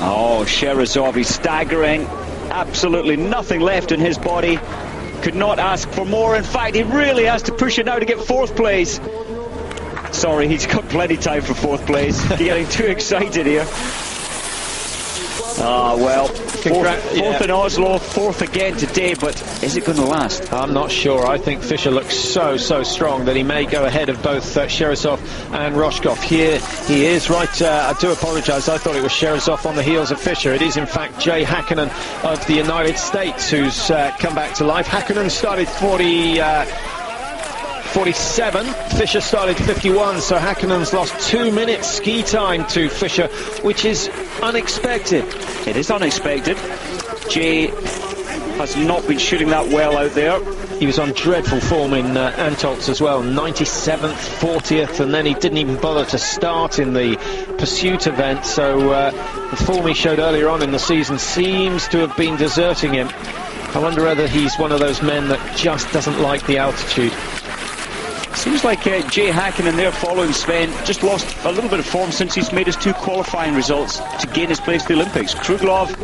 [SPEAKER 2] Oh, Sherazov, he's staggering. Absolutely nothing left in his body. Could not ask for more. In fact, he really has to push it now to get 4th place. Sorry, he's got plenty of time for 4th place. Getting too excited here. Ah, well, 4th in Oslo, 4th again today, but is it going to last?
[SPEAKER 1] I'm not sure. I think Fischer looks so strong that he may go ahead of both Sherazov and Rojkov. Here he is, right. I do apologise. I thought it was Sherazov on the heels of Fischer. It is, in fact, Jay Hakkinen of the United States who's come back to life. Hakkinen started 47, Fischer started 51, so Hakkinen's lost 2 minutes ski time to Fischer, which is unexpected.
[SPEAKER 2] It is unexpected. Jay has not been shooting that well out there.
[SPEAKER 1] He was on dreadful form in Antolz as well, 97th, 40th, and then he didn't even bother to start in the pursuit event, so the form he showed earlier on in the season seems to have been deserting him. I wonder whether he's one of those men that just doesn't like the altitude.
[SPEAKER 2] Seems like Jay Hakkinen there following Sven just lost a little bit of form since he's made his 2 qualifying results to gain his place at the Olympics. Kruglov,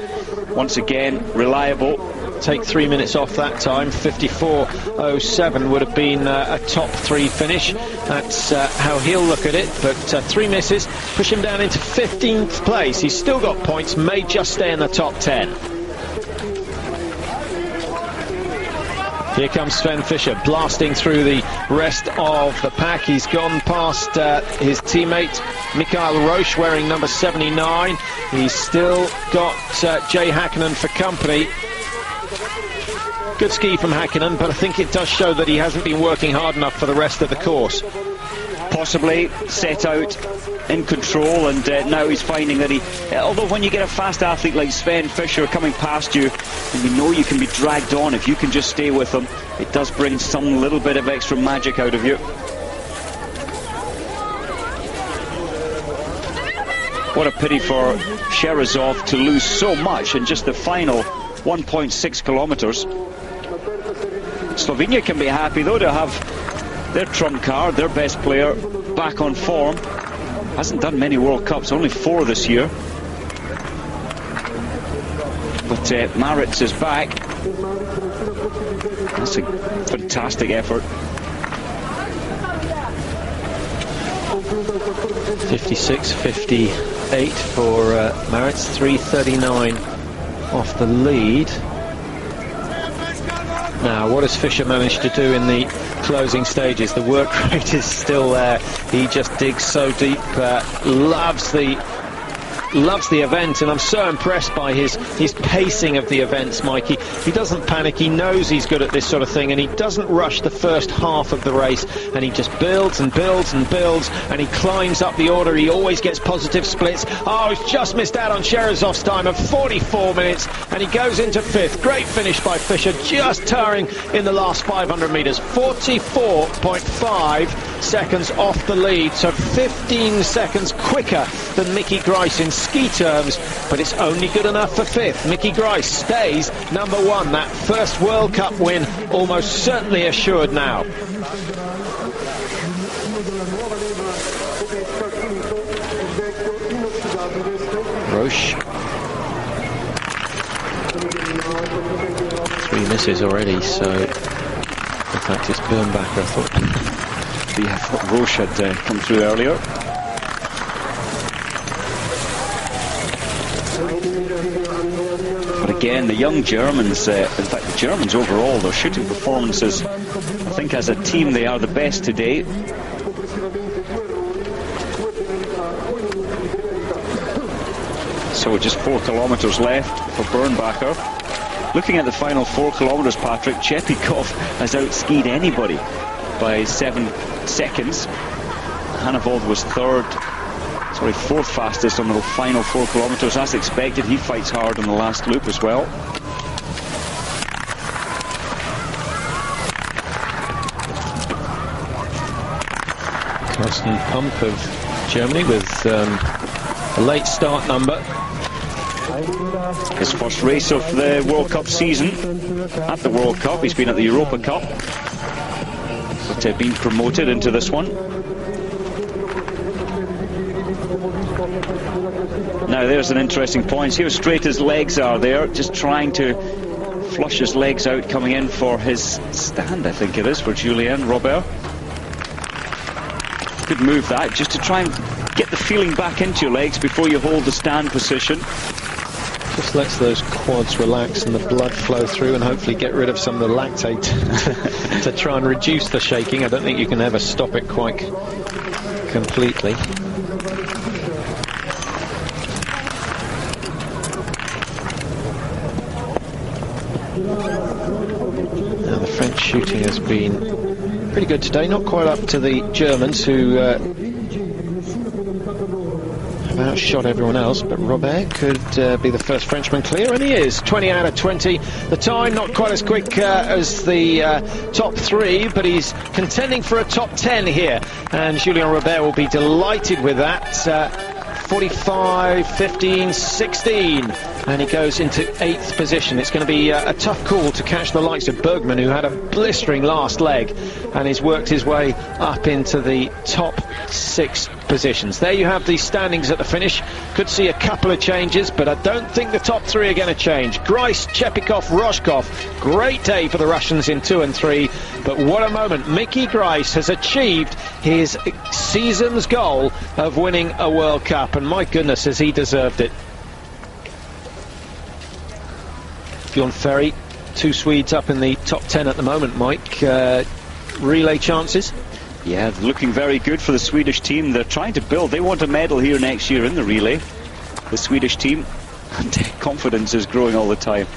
[SPEAKER 2] once again, reliable.
[SPEAKER 1] Take 3 minutes off that time. 54.07 would have been a top 3 finish. That's how he'll look at it, but 3 misses push him down into 15th place. He's still got points, may just stay in the top 10. Here comes Sven Fischer blasting through the rest of the pack. He's gone past his teammate Mikael Roche wearing number 79. He's still got Jay Hakkinen for company. Good ski from Häkkinen, but I think it does show that he hasn't been working hard enough for the rest of the course.
[SPEAKER 2] Possibly set out in control, and now he's finding that although when you get a fast athlete like Sven Fischer coming past you, and you know you can be dragged on if you can just stay with him, it does bring some little bit of extra magic out of you. What a pity for Sherazov to lose so much in just the final 1.6 kilometers. Slovenia can be happy though to have their trump card, their best player, back on form. Hasn't done many World Cups, only 4 this year. But Maritz is back. That's a fantastic effort.
[SPEAKER 1] 56.58 for Maritz, 3:39 off the lead. Now, what has Fischer managed to do in the closing stages? The work rate is still there. He just digs so deep, loves the event, and I'm so impressed by his pacing of the events, Mikey. He doesn't panic, he knows he's good at this sort of thing, and he doesn't rush the first half of the race, and he just builds and builds and builds, and he climbs up the order. He always gets positive splits. Oh, he's just missed out on Sherazov's time of 44 minutes, and he goes into 5th. Great finish by Fischer, just towering in the last 500 metres. 44.5 seconds off the lead, so 15 seconds quicker than Mickey Grice in ski terms, but it's only good enough for 5th. Mickey Grice stays number 1. That first World Cup win almost certainly assured now. Roche. 3 misses already, so in fact it's Bernbacher, I thought.
[SPEAKER 2] Yeah, I thought Roche had come through earlier. But again, the young Germans, in fact the Germans overall, their shooting performances, I think as a team they are the best today. So just 4 kilometers left for Bernbacher. Looking at the final 4 kilometers, Patrick, Chepikov has outskied anybody by 7 seconds. Hannevold was 4th fastest on the final 4 kilometers. As expected, he fights hard on the last loop as well.
[SPEAKER 1] Carsten Pump of Germany with a late start number.
[SPEAKER 2] His first race of the World Cup season at the World Cup. He's been at the Europa Cup, but been promoted into this one. Now there's an interesting point. See how straight his legs are there, just trying to flush his legs out coming in for his stand, I think it is, for Julien Robert. Good move that, just to try and get the feeling back into your legs before you hold the stand position.
[SPEAKER 1] Just lets those quads relax and the blood flow through, and hopefully get rid of some of the lactate to try and reduce the shaking. I don't think you can ever stop it quite completely. Now the French shooting has been pretty good today, not quite up to the Germans, who have outshot everyone else, but Robert could be the first Frenchman clear, and he is. 20 out of 20. The time not quite as quick as the top 3, but he's contending for a top 10 here, and Julien Robert will be delighted with that. 45.15.16, and he goes into 8th position. It's going to be a tough call to catch the likes of Bergman, who had a blistering last leg and he's worked his way up into the top 6 positions. There you have the standings at the finish. Could see a couple of changes, but I don't think the top 3 are going to change. Grice, Chepikov, Rojkov. Great day for the Russians in 2 and 3, but what a moment. Mickey Grice has achieved his season's goal of winning a World Cup, and my goodness, has he deserved it. Bjorn Ferry, 2 Swedes up in the top 10 at the moment, Mike. Relay chances?
[SPEAKER 2] Yeah, looking very good for the Swedish team. They're trying to build. They want a medal here next year in the relay, the Swedish team, and confidence is growing all the time.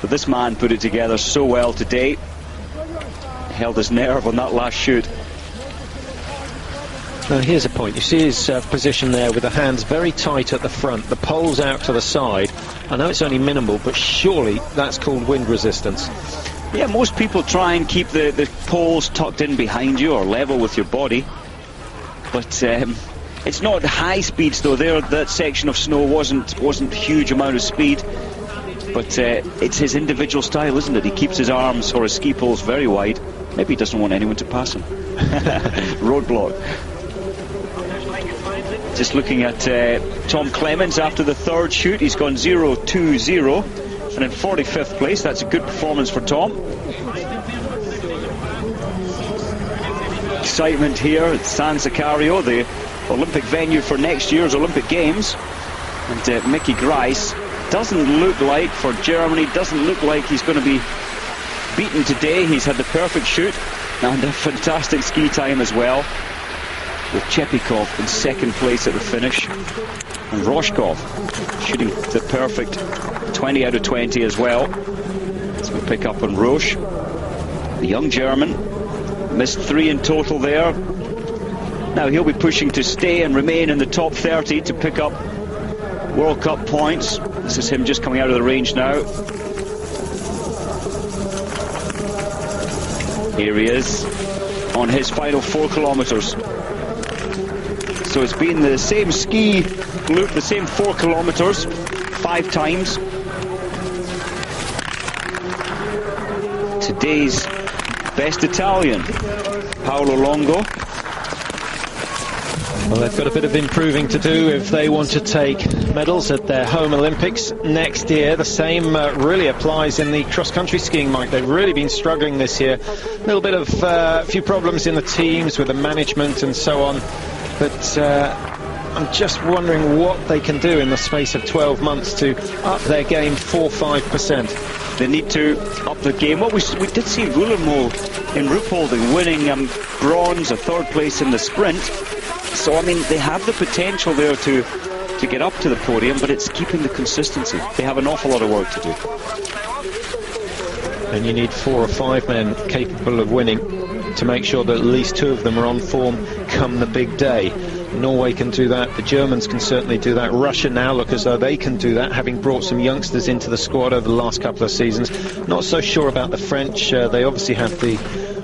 [SPEAKER 2] But this man put it together so well today. Held his nerve on that last shoot.
[SPEAKER 1] Now here's a point. You see his position there with the hands very tight at the front, the poles out to the side. I know it's only minimal, but surely that's called wind resistance.
[SPEAKER 2] Yeah, most people try and keep the poles tucked in behind you or level with your body. But it's not high speeds though. There, that section of snow wasn't huge amount of speed. But it's his individual style, isn't it? He keeps his arms or his ski poles very wide. Maybe he doesn't want anyone to pass him. Roadblock. Just looking at Tom Clemens after the third shoot. He's gone 0-2-0 and in 45th place. That's a good performance for Tom. Excitement here at San Siccario, the Olympic venue for next year's Olympic Games. And Mickey Grice doesn't look like, for Germany, doesn't look like he's going to be beaten today. He's had the perfect shoot and a fantastic ski time as well, with Chepikov in second place at the finish, and Roshkov shooting the perfect 20 out of 20 as well. So we pick up on Roche, the young German, missed 3 in total there. Now he'll be pushing to stay and remain in the top 30 to pick up World Cup points. This is him just coming out of the range now. Here he is on his final 4 kilometers. So it's been the same ski loop, the same 4 kilometers, 5 times. Today's best Italian, Paolo Longo.
[SPEAKER 1] Well, they've got a bit of improving to do if they want to take medals at their home Olympics next year. The same really applies in the cross-country skiing, Mike. They've really been struggling this year. A little bit of few problems in the teams with the management and so on. But I'm just wondering what they can do in the space of 12 months to up their game 4-5%.
[SPEAKER 2] They need to up the game. Well, we did see Guillermo in Ruhpolding winning bronze, a 3rd place in the sprint. So, I mean, they have the potential there to get up to the podium, but it's keeping the consistency. They have an awful lot of work to do.
[SPEAKER 1] And you need 4 or 5 men capable of winning to make sure that at least 2 of them are on form come the big day. Norway can do that, the Germans can certainly do that. Russia now look as though they can do that, having brought some youngsters into the squad over the last couple of seasons. Not so sure about the French. They obviously have the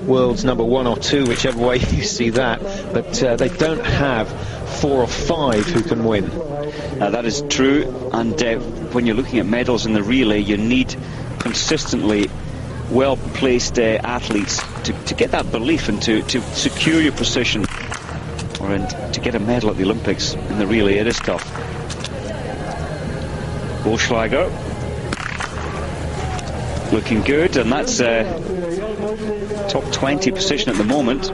[SPEAKER 1] world's number 1 or 2, whichever way you see that, but they don't have 4 or 5 who can win.
[SPEAKER 2] That is true, and when you're looking at medals in the relay, you need consistently well-placed athletes to get that belief and to secure your position, or to get a medal at the Olympics in the relay. It is tough. Bolschlager looking good, and that's top 20 position at the moment.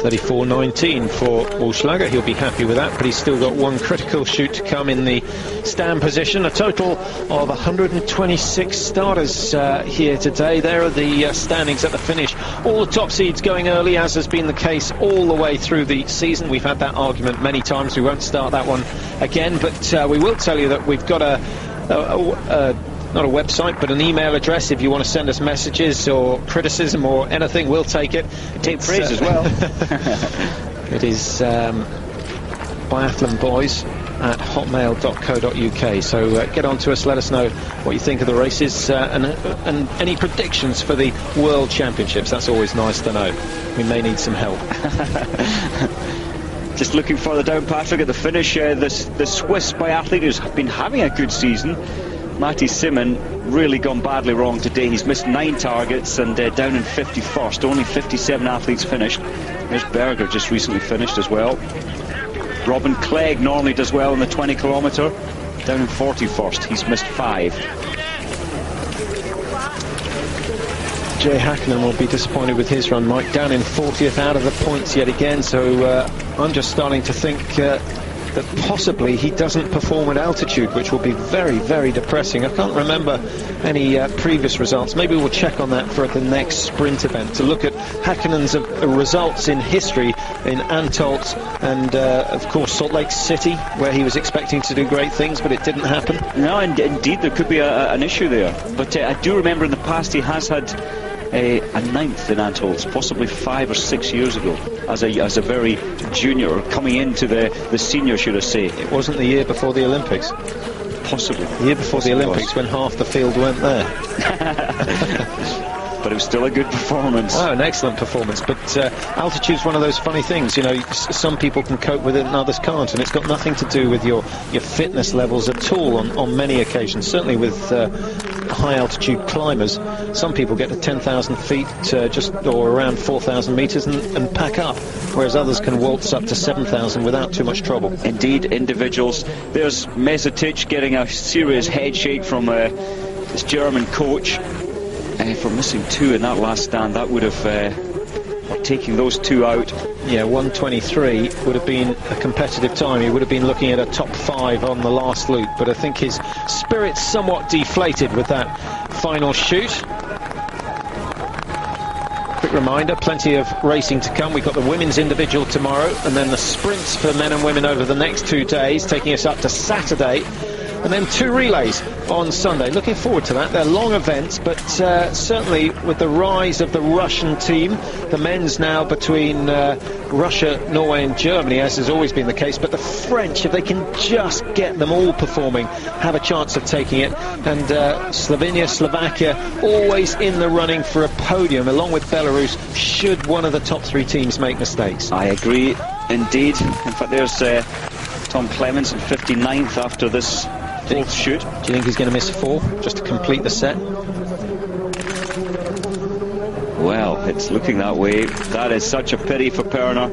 [SPEAKER 1] 34.19 for Bolschlager. He'll be happy with that, but he's still got 1 critical shoot to come in the stand position. A total of 126 starters here today. There are the standings at the finish. All the top seeds going early, as has been the case all the way through the season. We've had that argument many times. We won't start that one again, but we will tell you that we've got not a website, but an email address. If you want to send us messages or criticism or anything, we'll take it.
[SPEAKER 2] Take praise as well.
[SPEAKER 1] It is biathlonboys@hotmail.co.uk. So get on to us, let us know what you think of the races and any predictions for the World Championships. That's always nice to know. We may need some help.
[SPEAKER 2] Just looking further down, Patrick, at the finish, the Swiss biathlete who's been having a good season, Matti Simon, really gone badly wrong today. He's missed 9 targets and down in 51st. Only 57 athletes finished. There's Berger, just recently finished as well. Robin Clegg normally does well in the 20 kilometre, down in 41st. He's missed 5.
[SPEAKER 1] Jay Hackman will be disappointed with his run, Mike, down in 40th, out of the points yet again. So I'm just starting to think that possibly he doesn't perform at altitude, which will be very, very depressing. I can't remember any previous results. Maybe we'll check on that for the next sprint event, to look at Häkkinen's results in history in Antolt and, of course, Salt Lake City, where he was expecting to do great things, but it didn't happen.
[SPEAKER 2] No, indeed, there could be an issue there. But I do remember in the past he has had a 9th in Antols, possibly 5 or 6 years ago, as a very junior, or coming into the senior, should I say.
[SPEAKER 1] It wasn't the year before the Olympics?
[SPEAKER 2] Possibly.
[SPEAKER 1] The year before the Olympics, when half the field weren't there.
[SPEAKER 2] But it was still a good performance.
[SPEAKER 1] Oh, an excellent performance. But altitude's one of those funny things, you know, some people can cope with it and others can't, and it's got nothing to do with your fitness levels at all on many occasions. Certainly with high altitude climbers, some people get to 10,000 feet or around 4,000 meters and pack up, whereas others can waltz up to 7,000 without too much trouble.
[SPEAKER 2] Indeed, individuals. There's Mesetic getting a serious head shake from his German coach. For missing 2 in that last stand, that would have, or taking those 2 out.
[SPEAKER 1] Yeah, 1:23 would have been a competitive time. He would have been looking at a top 5 on the last loop, but I think his spirit's somewhat deflated with that final shoot. Quick reminder, plenty of racing to come. We've got the women's individual tomorrow, and then the sprints for men and women over the next 2 days, taking us up to Saturday. And then 2 relays on Sunday. Looking forward to that. They're long events, but certainly with the rise of the Russian team, the men's now between Russia, Norway and Germany, as has always been the case, but the French, if they can just get them all performing, have a chance of taking it. And Slovenia, Slovakia, always in the running for a podium, along with Belarus, should one of the top 3 teams make mistakes.
[SPEAKER 2] I agree, indeed. In fact, there's Tom Clements in 59th after this 4th shoot.
[SPEAKER 1] Do you think he's going to miss 4 just to complete the set?
[SPEAKER 2] Well, it's looking that way. That is such a pity for Perner.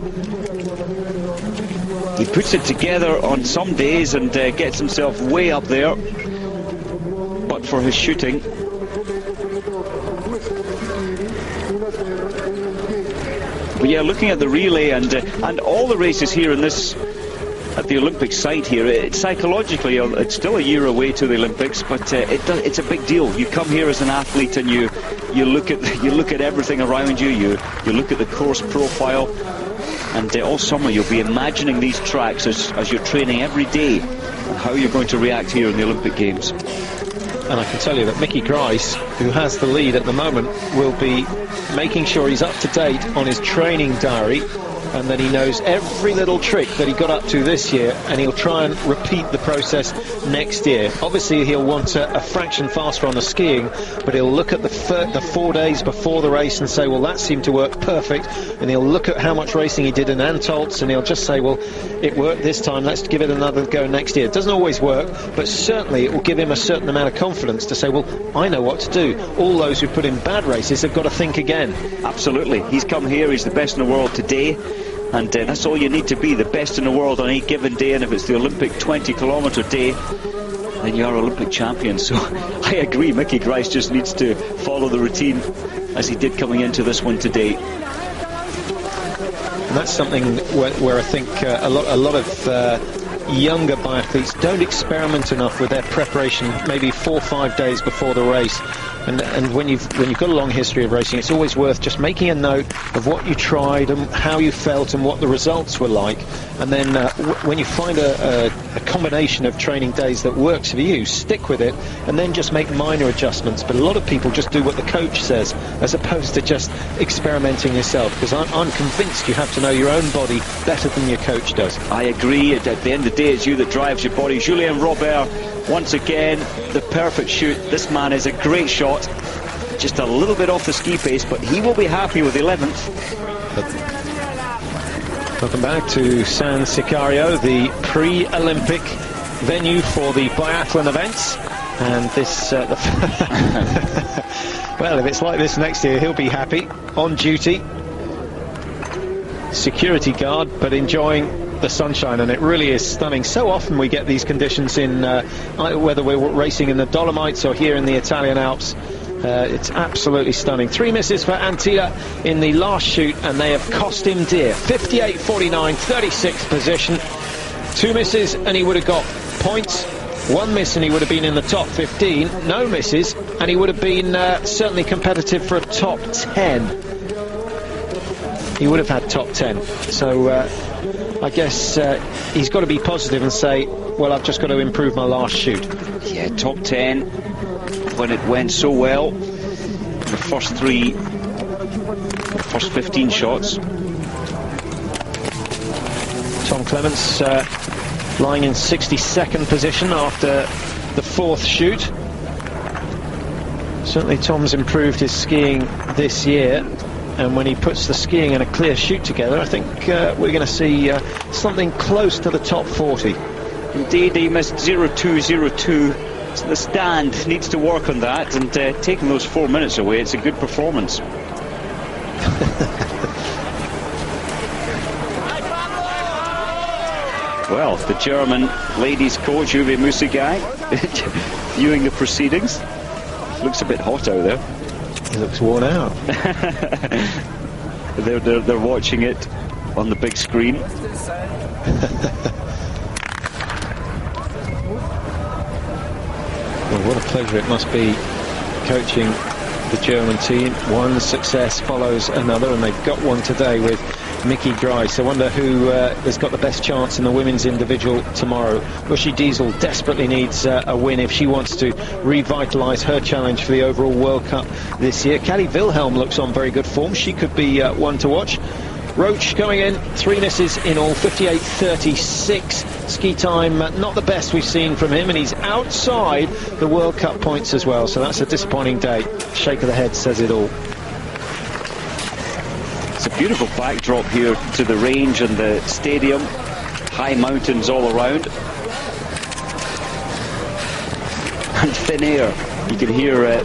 [SPEAKER 2] He puts it together on some days and gets himself way up there, but for his shooting. But yeah, looking at the relay and all the races here in this, at the Olympic site here, psychologically it's still a year away to the Olympics, but it's a big deal. You come here as an athlete and you look at everything around you. You look at the course profile, and all summer you'll be imagining these tracks as you're training every day, and how you're going to react here in the Olympic Games.
[SPEAKER 1] And I can tell you that Mickey Grice, who has the lead at the moment, will be making sure he's up to date on his training diary, and that he knows every little trick that he got up to this year, and he'll try and repeat the process next year. Obviously he'll want a fraction faster on the skiing, but he'll look at the 4 days before the race and say, well, that seemed to work perfect, and he'll look at how much racing he did in Antolz, and he'll just say, well, it worked this time, let's give it another go next year. It doesn't always work, but certainly it will give him a certain amount of confidence to say, well, I know what to do. All those who put in bad races have got to think again.
[SPEAKER 2] Absolutely. He's come here, he's the best in the world today, and that's all you need to be, the best in the world on any given day. And if it's the Olympic 20-kilometre day, then you are Olympic champion. So I agree, Mickey Grice just needs to follow the routine as he did coming into this one today.
[SPEAKER 1] And that's something where I think a lot of younger biathletes don't experiment enough with their preparation, maybe 4 or 5 days before the race. And when you've got a long history of racing, it's always worth just making a note of what you tried and how you felt and what the results were like. And then when you find a combination of training days that works for you, stick with it, and then just make minor adjustments. But a lot of people just do what the coach says, as opposed to just experimenting yourself, because I'm convinced you have to know your own body better than your coach does.
[SPEAKER 2] I agree. At the end of the day, it's you that drives your body. Julien Robert, once again, the perfect shoot. This man is a great shot. Just a little bit off the ski pace, but he will be happy with 11th.
[SPEAKER 1] Welcome back to San Sickario, the pre-Olympic venue for the biathlon events. And this, well, if it's like this next year, he'll be happy. On duty, security guard, but enjoying the sunshine, and it really is stunning. So often we get these conditions in, whether we're racing in the Dolomites or here in the Italian Alps. It's absolutely stunning. 3 misses for Antilla in the last shoot, and they have cost him dear. 58.49, 36th position. 2 misses and he would have got points. 1 miss and he would have been in the top 15. No misses and he would have been certainly competitive for a top 10. He would have had top 10. So I guess he's got to be positive and say, well, I've just got to improve my last shoot.
[SPEAKER 2] Yeah, top 10 when it went so well. The first 15 shots.
[SPEAKER 1] Tom Clements lying in 62nd position after the 4th shoot. Certainly Tom's improved his skiing this year, and when he puts the skiing and a clear shoot together, I think we're going to see something close to the top 40.
[SPEAKER 2] Indeed, he missed 0.202. So the stand needs to work on that, and taking those 4 minutes away, it's a good performance. Well, the German ladies coach Uwe Musugai viewing the proceedings. Looks a bit hot out there.
[SPEAKER 1] He looks worn out.
[SPEAKER 2] They're watching it on the big screen.
[SPEAKER 1] Well, what a pleasure it must be coaching the German team. One success follows another, and they've got one today with Mickey Grice. I wonder who has got the best chance in the women's individual tomorrow. Uschi Diesel desperately needs a win if she wants to revitalise her challenge for the overall World Cup this year. Callie Wilhelm looks on very good form. She could be one to watch. Roach going in, 3 misses in all, 58.36. Ski time, not the best we've seen from him, and he's outside the World Cup points as well, so that's a disappointing day. Shake of the head says it all.
[SPEAKER 2] It's a beautiful backdrop here to the range and the stadium. High mountains all around. And thin air. You can hear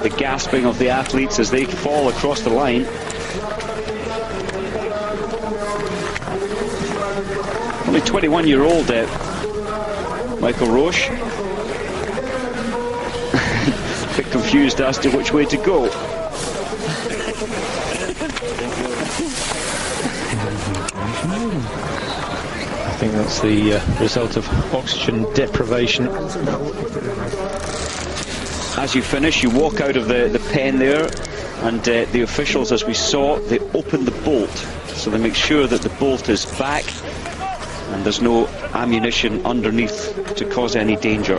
[SPEAKER 2] the gasping of the athletes as they fall across the line. Only 21-year-old Michael Roche. A bit confused as to which way to go.
[SPEAKER 1] I think that's the result of oxygen deprivation.
[SPEAKER 2] As you finish, you walk out of the pen there, and the officials, as we saw, they open the bolt. So they make sure that the bolt is back and there's no ammunition underneath to cause any danger.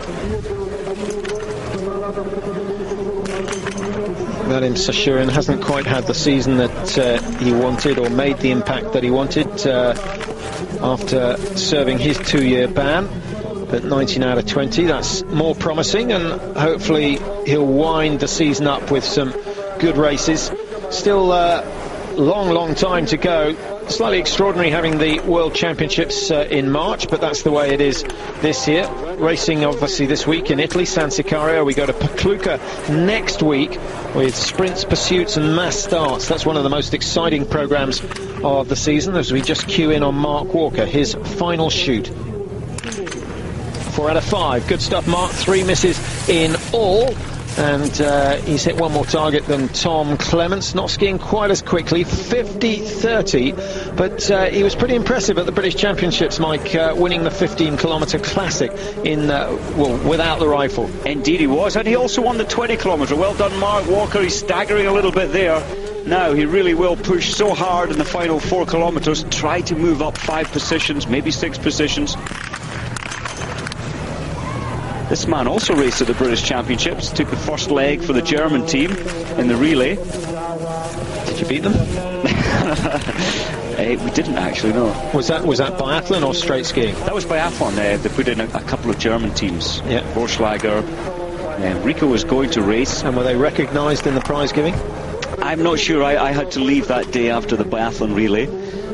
[SPEAKER 1] Vadim Sashurin hasn't quite had the season that he wanted, or made the impact that he wanted after serving his 2-year ban. But 19 out of 20, that's more promising, and hopefully he'll wind the season up with some good races. Still long time to go. Slightly extraordinary having the World Championships in March, but that's the way it is this year. Racing obviously this week in Italy, San Siccario. We go to Pacluca next week with sprints, pursuits and mass starts. That's one of the most exciting programmes of the season, as we just cue in on Mark Walker, his final shoot. 4 out of 5. Good stuff, Mark. 3 misses in all. And he's hit one more target than Tom Clements. Not skiing quite as quickly, 50.30, but he was pretty impressive at the British Championships, Mike, winning the 15-kilometre classic in well, without the rifle.
[SPEAKER 2] Indeed he was, and he also won the 20-kilometre. Well done, Mark Walker. He's staggering a little bit there. Now he really will push so hard in the final 4 kilometres, try to move up 5 positions, maybe 6 positions. This man also raced at the British Championships, took the first leg for the German team in the relay.
[SPEAKER 1] Did you beat them?
[SPEAKER 2] We didn't actually, no.
[SPEAKER 1] Was that biathlon or straight skiing?
[SPEAKER 2] That was biathlon. They put in a couple of German teams.
[SPEAKER 1] Yeah.
[SPEAKER 2] Borschlager. Rico was going to race.
[SPEAKER 1] And were they recognised in the prize giving?
[SPEAKER 2] I'm not sure. I had to leave that day after the biathlon relay.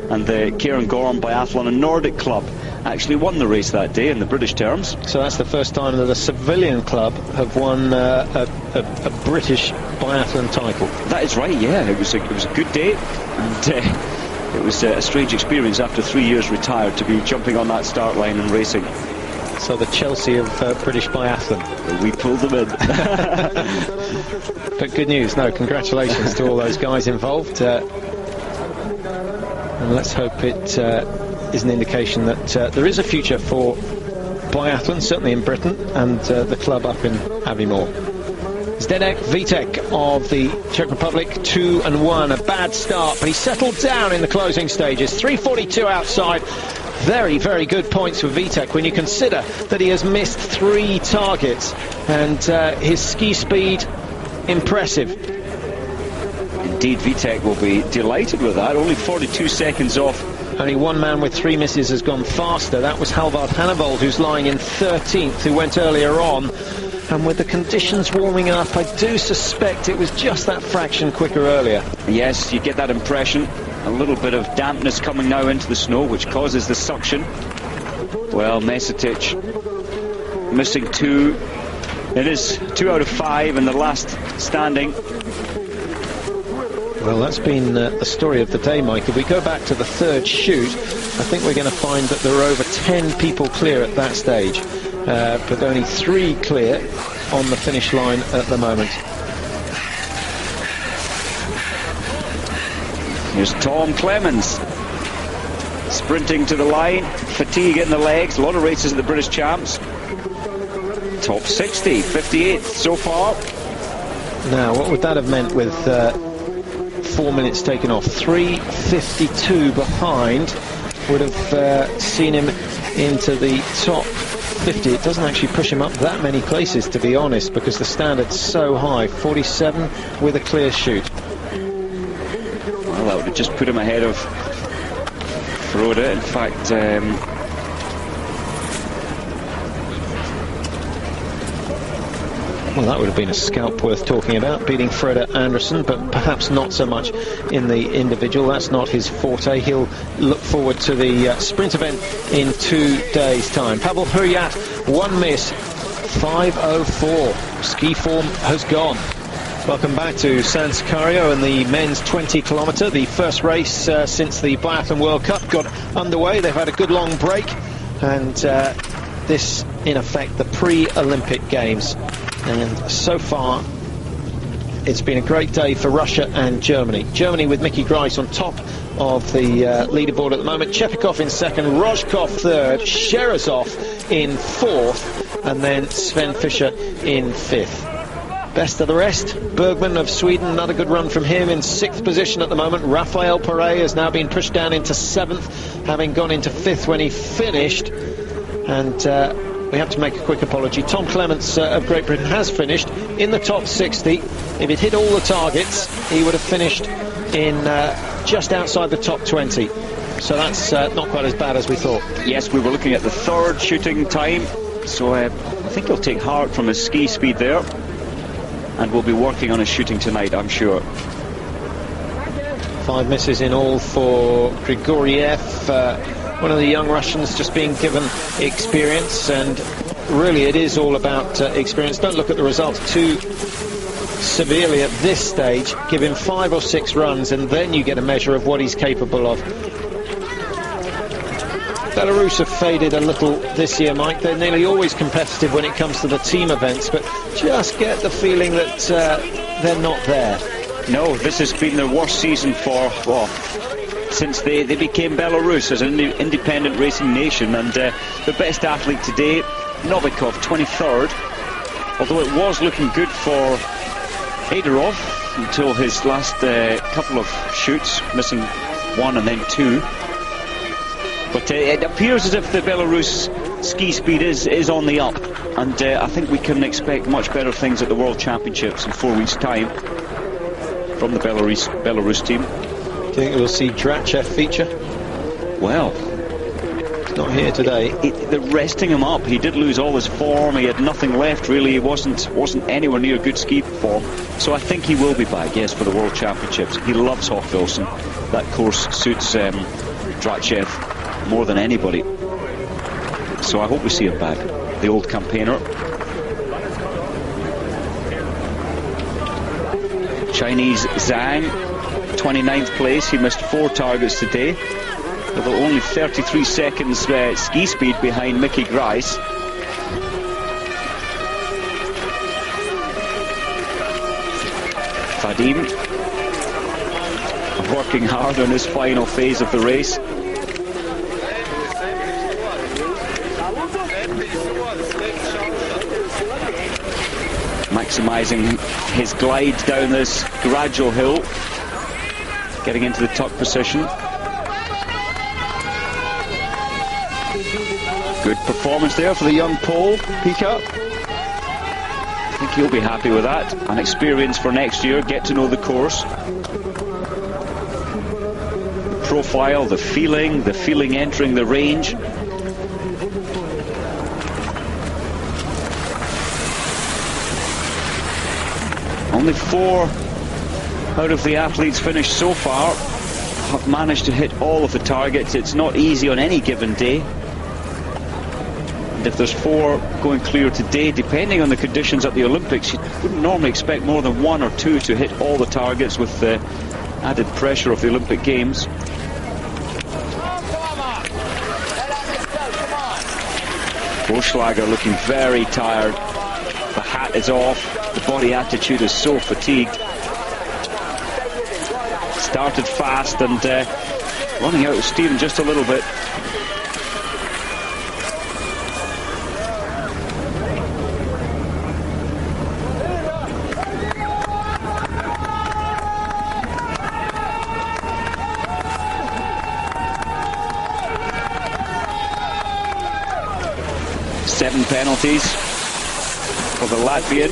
[SPEAKER 2] And the Karen Gorham Biathlon and Nordic Club actually won the race that day in the British terms.
[SPEAKER 1] So that's the first time that a civilian club have won a British biathlon title.
[SPEAKER 2] That is right, yeah. It was a good day, and it was a strange experience after 3 years retired to be jumping on that start line and racing.
[SPEAKER 1] So the Chelsea of British biathlon.
[SPEAKER 2] We pulled them in.
[SPEAKER 1] But good news, no, congratulations to all those guys involved. And let's hope it is an indication that there is a future for biathlon, certainly in Britain, and the club up in Aviemore. Zdeněk Vítek of the Czech Republic, 2-1, a bad start, but he settled down in the closing stages. 3:42 outside. Very, very good points for Vítek when you consider that he has missed 3 targets, and his ski speed, impressive.
[SPEAKER 2] Indeed, Vítek will be delighted with that. Only 42 seconds off.
[SPEAKER 1] Only one man with 3 misses has gone faster. That was Halvard Hannevold, who's lying in 13th, who went earlier on. And with the conditions warming up, I do suspect it was just that fraction quicker earlier.
[SPEAKER 2] Yes, you get that impression. A little bit of dampness coming now into the snow, which causes the suction. Well, Mesetic missing 2. It is 2 out of 5 in the last standing.
[SPEAKER 1] Well, that's been the story of the day, Mike. If we go back to the 3rd shoot, I think we're going to find that there are over 10 people clear at that stage, but only 3 clear on the finish line at the moment.
[SPEAKER 2] Here's Tom Clemens sprinting to the line, fatigue in the legs, a lot of races at the British Champs. Top 60, 58th so far.
[SPEAKER 1] Now, what would that have meant with 4 minutes taken off? 3:52 behind would have seen him into the top 50. It doesn't actually push him up that many places, to be honest, because the standard's so high. 47 with a clear shoot.
[SPEAKER 2] Well, that would have just put him ahead of Frode. In fact,
[SPEAKER 1] well, that would have been a scalp worth talking about, beating Frode Andersen, but perhaps not so much in the individual. That's not his forte. He'll look forward to the sprint event in 2 days' time. Pavel Hryat, 1 miss, 5:04. Ski form has gone. Welcome back to San Sicario and the men's 20 kilometre. The first race since the Biathlon World Cup got underway. They've had a good long break, and this, in effect, the pre-Olympic Games. And so far, it's been a great day for Russia and Germany. Germany with Mickey Grice on top of the leaderboard at the moment. Chepikov in 2nd, Rojkov 3rd, Sherazov in 4th, and then Sven Fischer in 5th. Best of the rest, Bergman of Sweden, another good run from him, in 6th position at the moment. Rafael Perret has now been pushed down into 7th, having gone into 5th when he finished. And we have to make a quick apology. Tom Clements of Great Britain has finished in the top 60. If he'd hit all the targets, he would have finished in just outside the top 20. So that's not quite as bad as we thought.
[SPEAKER 2] Yes, we were looking at the 3rd shooting time, so I think he'll take heart from his ski speed there, and we'll be working on his shooting tonight, I'm sure.
[SPEAKER 1] 5 misses in all for Grigoriev. One of the young Russians just being given experience, and really it is all about experience. Don't look at the results too severely at this stage. Give him 5 or 6 runs and then you get a measure of what he's capable of. Belarus have faded a little this year, Mike. They're nearly always competitive when it comes to the team events, but just get the feeling that they're not there.
[SPEAKER 2] No, this has been their worst season for, well, since they became Belarus as an independent racing nation. And the best athlete today, Novikov, 23rd, although it was looking good for Aderov until his last couple of shoots, missing 1 and then 2. But it appears as if the Belarus ski speed is on the up, and I think we can expect much better things at the World Championships in 4 weeks' time from the Belarus team.
[SPEAKER 1] Do you think we'll see Drachev feature?
[SPEAKER 2] Well,
[SPEAKER 1] he's not here today.
[SPEAKER 2] They're resting him up. He did lose all his form. He had nothing left really. He wasn't anywhere near good ski form. So I think he will be back, yes, for the World Championships. He loves Hochfilzen. That course suits Drachev more than anybody. So I hope we see him back, the old campaigner. Chinese Zhang, 29th place. He missed 4 targets today, with only 33 seconds ski speed behind Mickey Grice. Vadim working hard on his final phase of the race. Maximising his glide down this gradual hill, getting into the tuck position. Good performance there for the young Pole, Pika. I think he'll be happy with that. An experience for next year, get to know the course. Profile, the feeling entering the range. Only 4 out of the athletes finished so far have managed to hit all of the targets. It's not easy on any given day. And if there's 4 going clear today, depending on the conditions at the Olympics, you wouldn't normally expect more than 1 or 2 to hit all the targets with the added pressure of the Olympic Games. Boschlager looking very tired. The hat is off. The body attitude is so fatigued. Started fast and running out of steam just a little bit. Seven penalties for the Latvian,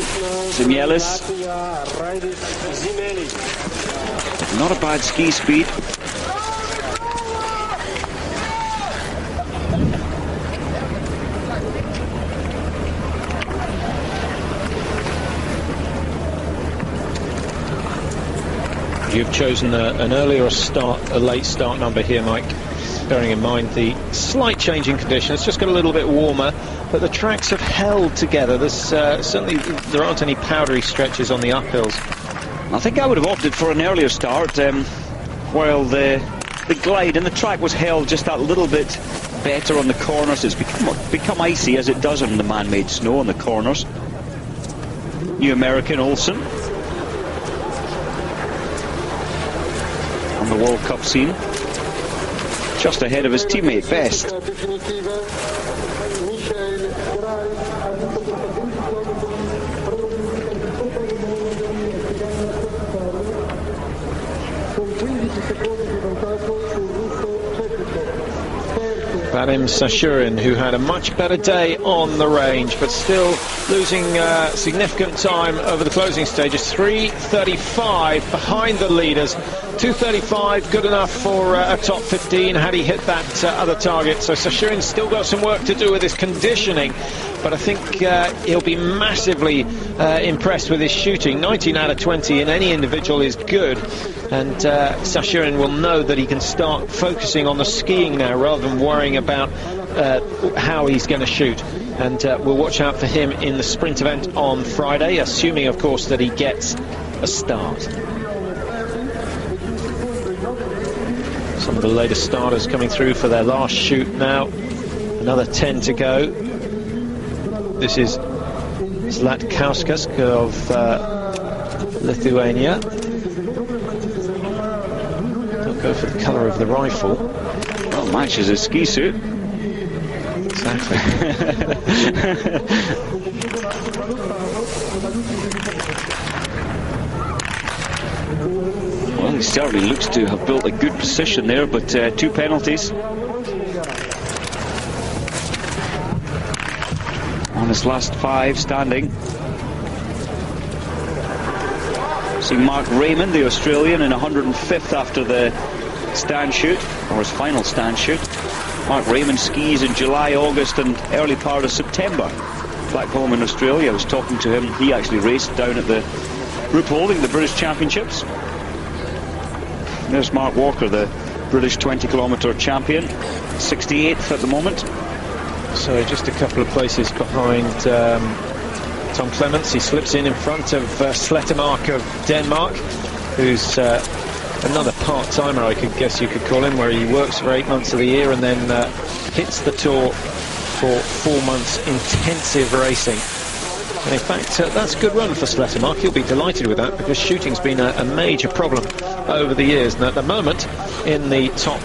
[SPEAKER 2] Zimielis. Not a bad ski speed.
[SPEAKER 1] You've chosen an earlier start, a late start number here, Mike. Bearing in mind the slight change in conditions, it's just got a little bit warmer, but the tracks have held together. There's certainly there aren't any powdery stretches on the uphills.
[SPEAKER 2] I think I would have opted for an earlier start, while the glide and the track was held just that little bit better on the corners. It's become icy as it does on the man-made snow on the corners. New American Olsen on the World Cup scene, just ahead of his teammate Best.
[SPEAKER 1] Vadim Sashurin, who had a much better day on the range, but still losing significant time over the closing stages. 3:35 behind the leaders. 2:35 good enough for a top 15 had he hit that other target. So Sashurin's still got some work to do with his conditioning, but I think he'll be massively impressed with his shooting. 19 out of 20 in any individual is good, and Sashurin will know that he can start focusing on the skiing now rather than worrying about how he's going to shoot. And we'll watch out for him in the sprint event on Friday, assuming of course that he gets a start. Some of the latest starters coming through for their last shoot now. Another 10 to go. This is Zlatkauskas of Lithuania. Don't go for the colour of the rifle.
[SPEAKER 2] Well, matches his ski suit.
[SPEAKER 1] Exactly.
[SPEAKER 2] Well, he certainly looks to have built a good position there, but 2 penalties on his last 5 standing. See Mark Raymond, the Australian, in 105th after the stand shoot, or his final stand shoot. Mark Raymond skis in July, August and early part of September back home in Australia. I was talking to him. He actually raced down at the group holding, the British Championships. There's Mark Walker, the British 20-kilometre champion, 68th at the moment.
[SPEAKER 1] So just a couple of places behind Tom Clements. He slips in front of Slettemark of Denmark, who's another part-timer, I could guess you could call him, where he works for 8 months of the year and then hits the tour for 4 months intensive racing. And in fact, that's a good run for Slettemark. He'll be delighted with that, because shooting's been a major problem over the years. And at the moment, in the top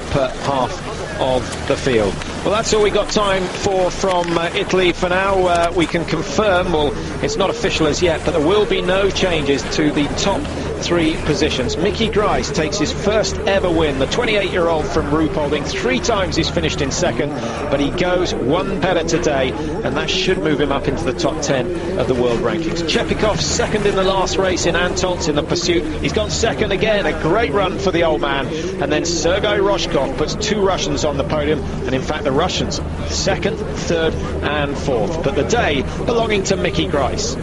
[SPEAKER 1] half of the field. Well, that's all we got time for from Italy for now. We can confirm, well, it's not official as yet, but there will be no changes to the top 3 positions. Mickey Grice takes his first ever win. The 28-year-old from Ruhpolding, 3 times he's finished in second, but he goes one better today, and that should move him up into the top 10 of the world rankings. Chepikov second in the last race in Antolz in the pursuit. He's gone second again, a great run for the old man. And then Sergei Roshkov puts 2 Russians on the podium, and in fact the Russians second, third and fourth. But the day belonging to Mickey Grice.